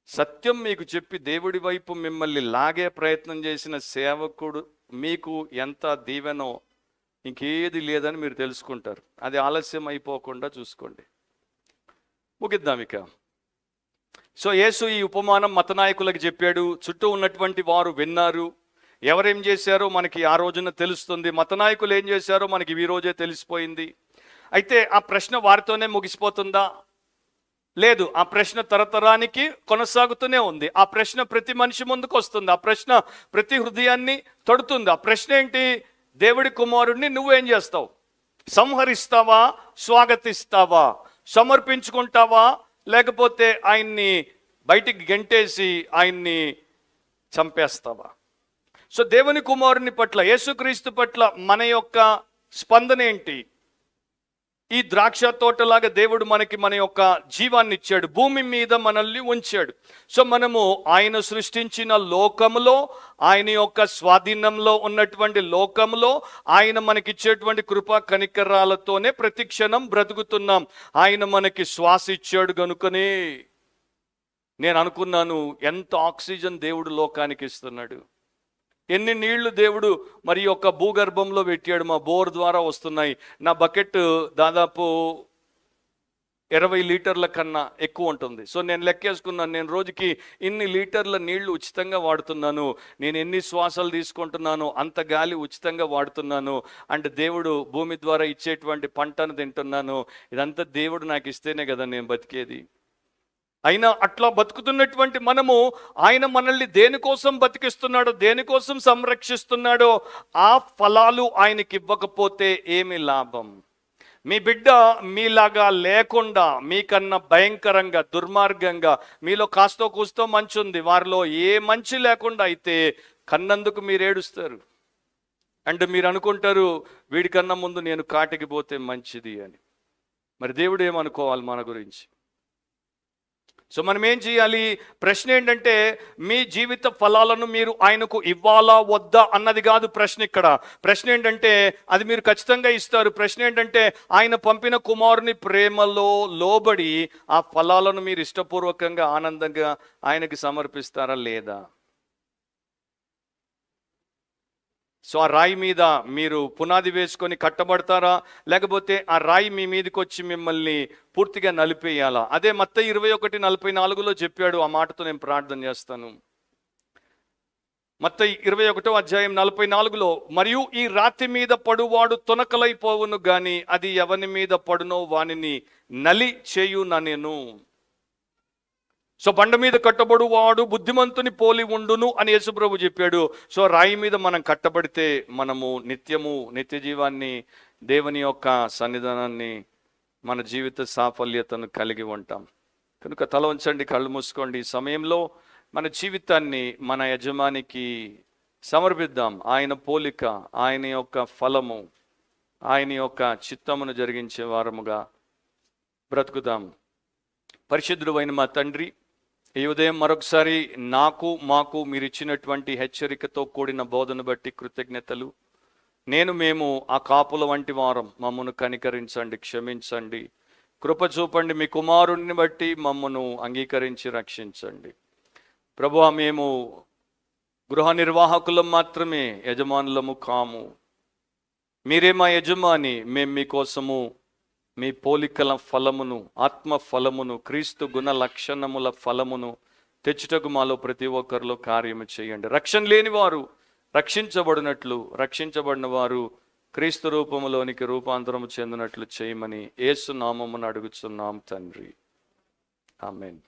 సత్యం మీకు చెప్పి దేవుడి వైపు మిమ్మల్ని లాగే ప్రయత్నం చేసిన సేవకుడు మీకు ఎంత దీవెనో ఇంకేది లేదని మీరు తెలుసుకుంటారు. అది ఆలస్యం అయిపోకుండా చూసుకోండి. ముగిద్దాం ఇక. సో యేసు ఈ ఉపమానం మత నాయకులకు చెప్పాడు. చుట్టూ ఉన్నటువంటి వారు విన్నారు. ఎవరేం చేశారో మనకి ఆ రోజున తెలుస్తుంది. మత నాయకులు ఏం చేశారో మనకి ఈ రోజే తెలిసిపోయింది. అయితే ఆ ప్రశ్న వారితోనే ముగిసిపోతుందా? లేదు, ఆ ప్రశ్న తరతరానికి కొనసాగుతూనే ఉంది. ఆ ప్రశ్న ప్రతి మనిషి ముందుకు వస్తుంది. ఆ ప్రశ్న ప్రతి హృదయాన్ని తడుతుంది. ఆ ప్రశ్న ఏంటి? దేవుడి కుమారుడిని నువ్వేం చేస్తావు? సంహరిస్తావా? స్వాగతిస్తావా? సమర్పించుకుంటావా? లేకపోతే ఆయన్ని బయటికి గెంటేసి ఆయన్ని చంపేస్తావా? సో దేవుని కుమారుని పట్ల, యేసుక్రీస్తు పట్ల మన యొక్క స్పందన ఏంటి? ఈ ద్రాక్ష తోటలాగా దేవుడు మనకి మన యొక్క జీవాన్ని ఇచ్చాడు, భూమి మీద మనల్ని ఉంచాడు. సో మనము ఆయన సృష్టించిన లోకములో, ఆయన యొక్క స్వాధీనంలో ఉన్నటువంటి లోకములో ఆయన మనకిచ్చేటువంటి కృపా కనికరాలతోనే ప్రతి క్షణం బ్రతుకుతున్నాం. ఆయన మనకి శ్వాస ఇచ్చాడు గనుకనే నేను అనుకున్నాను, ఎంత ఆక్సిజన్ దేవుడు లోకానికి ఇస్తున్నాడు, ఎన్ని నీళ్లు దేవుడు మరి యొక్క భూగర్భంలో పెట్టాడు, మా బోర్ ద్వారా వస్తున్నాయి. నా బకెట్ దాదాపు 20 లీటర్ల కన్నా ఎక్కువ ఉంటుంది. సో నేను లెక్కేసుకున్నాను, నేను రోజుకి ఇన్ని లీటర్ల నీళ్లు ఉచితంగా వాడుతున్నాను, నేను ఎన్ని శ్వాసలు తీసుకుంటున్నాను అంత గాలి ఉచితంగా వాడుతున్నాను, అంటే దేవుడు భూమి ద్వారా ఇచ్చేటువంటి పంటను తింటున్నాను, ఇదంతా దేవుడు నాకు ఇస్తేనే కదా నేను బతికేది. అయినా అట్లా బతుకుతున్నటువంటి మనము, ఆయన మనల్ని దేనికోసం బతికిస్తున్నాడో, దేనికోసం సంరక్షిస్తున్నాడో ఆ ఫలాలు ఆయనకి ఇవ్వకపోతే ఏమి లాభం? మీ బిడ్డ మీలాగా లేకుండా, మీకన్నా భయంకరంగా దుర్మార్గంగా, మీలో కాస్తో కూస్తో మంచి ఉంది, వారిలో ఏ మంచి లేకుండా అయితే కన్నందుకు మీరు ఏడుస్తారు. అంటే మీరు అనుకుంటారు వీడికన్నా ముందు నేను కాటికి పోతే మంచిది అని. మరి దేవుడు ఏమనుకోవాలి మన గురించి? సో మనం ఏం చేయాలి? ప్రశ్న ఏంటంటే మీ జీవిత ఫలాలను మీరు ఆయనకు ఇవ్వాలా వద్దా అన్నది కాదు ప్రశ్న ఇక్కడ. ప్రశ్న ఏంటంటే అది మీరు ఖచ్చితంగా ఇస్తారు. ప్రశ్న ఏంటంటే ఆయన పంపిన కుమారుని ప్రేమలో లోబడి ఆ ఫలాలను మీరు ఇష్టపూర్వకంగా ఆనందంగా ఆయనకి సమర్పిస్తారా లేదా? సో ఆ రాయి మీద మీరు పునాది వేసుకొని కట్టబడతారా, లేకపోతే ఆ రాయి మీ మీదకి వచ్చి మిమ్మల్ని పూర్తిగా నలిపేయాలా? అదే మత్తయి 21:44 చెప్పాడు. ఆ మాటతో నేను ప్రార్థన చేస్తాను. మత్తయి 21:44, మరియు ఈ రాతి మీద పడువాడు తునకలైపోవును గాని అది ఎవని మీద పడునో వానిని నలి చేయున నేను. సో బండ మీద కట్టబడు వాడు బుద్ధిమంతుని పోలి ఉండును అని యేసుప్రభు చెప్పాడు. సో రాయి మీద మనం కట్టబడితే మనము నిత్య జీవాన్ని, దేవుని యొక్క సన్నిధానాన్ని, మన జీవిత సాఫల్యతను కలిగి ఉంటాం. కనుక తల ఉంచండి, కళ్ళు మూసుకోండి. ఈ సమయంలో మన జీవితాన్ని మన యజమానికి సమర్పిద్దాం. ఆయన పోలిక, ఆయన యొక్క ఫలము, ఆయన యొక్క చిత్తమును జరిగించే వారముగా బ్రతుకుదాం. పరిశుద్ధుడు అయిన మా తండ్రి, ఈ ఉదయం మరొకసారి మాకు మీరు ఇచ్చినటువంటి హెచ్చరికతో కూడిన బోధను బట్టి కృతజ్ఞతలు. మేము ఆ కాపుల వంటి వారం, మమ్మను కనికరించండి, క్షమించండి, కృప చూపండి. మీ కుమారుణ్ణి బట్టి మమ్మను అంగీకరించి రక్షించండి ప్రభువా. మేము గృహ నిర్వాహకులం మాత్రమే, యజమానులము కాము. మీరే మా యజమాని. మేము మీకోసము మీ పోలికల ఫలమును, ఆత్మ ఫలమును, క్రీస్తు గుణ లక్షణముల ఫలమును తెచ్చుటకు మాలో ప్రతి ఒక్కరిలో కార్యము చేయండి. రక్షణ లేని వారు రక్షించబడినట్లు, రక్షించబడిన వారు క్రీస్తు రూపములోనికి రూపాంతరము చెందినట్లు చేయమని యేసు నామమున అడుగుచున్నాం తండ్రి. ఆమేన్.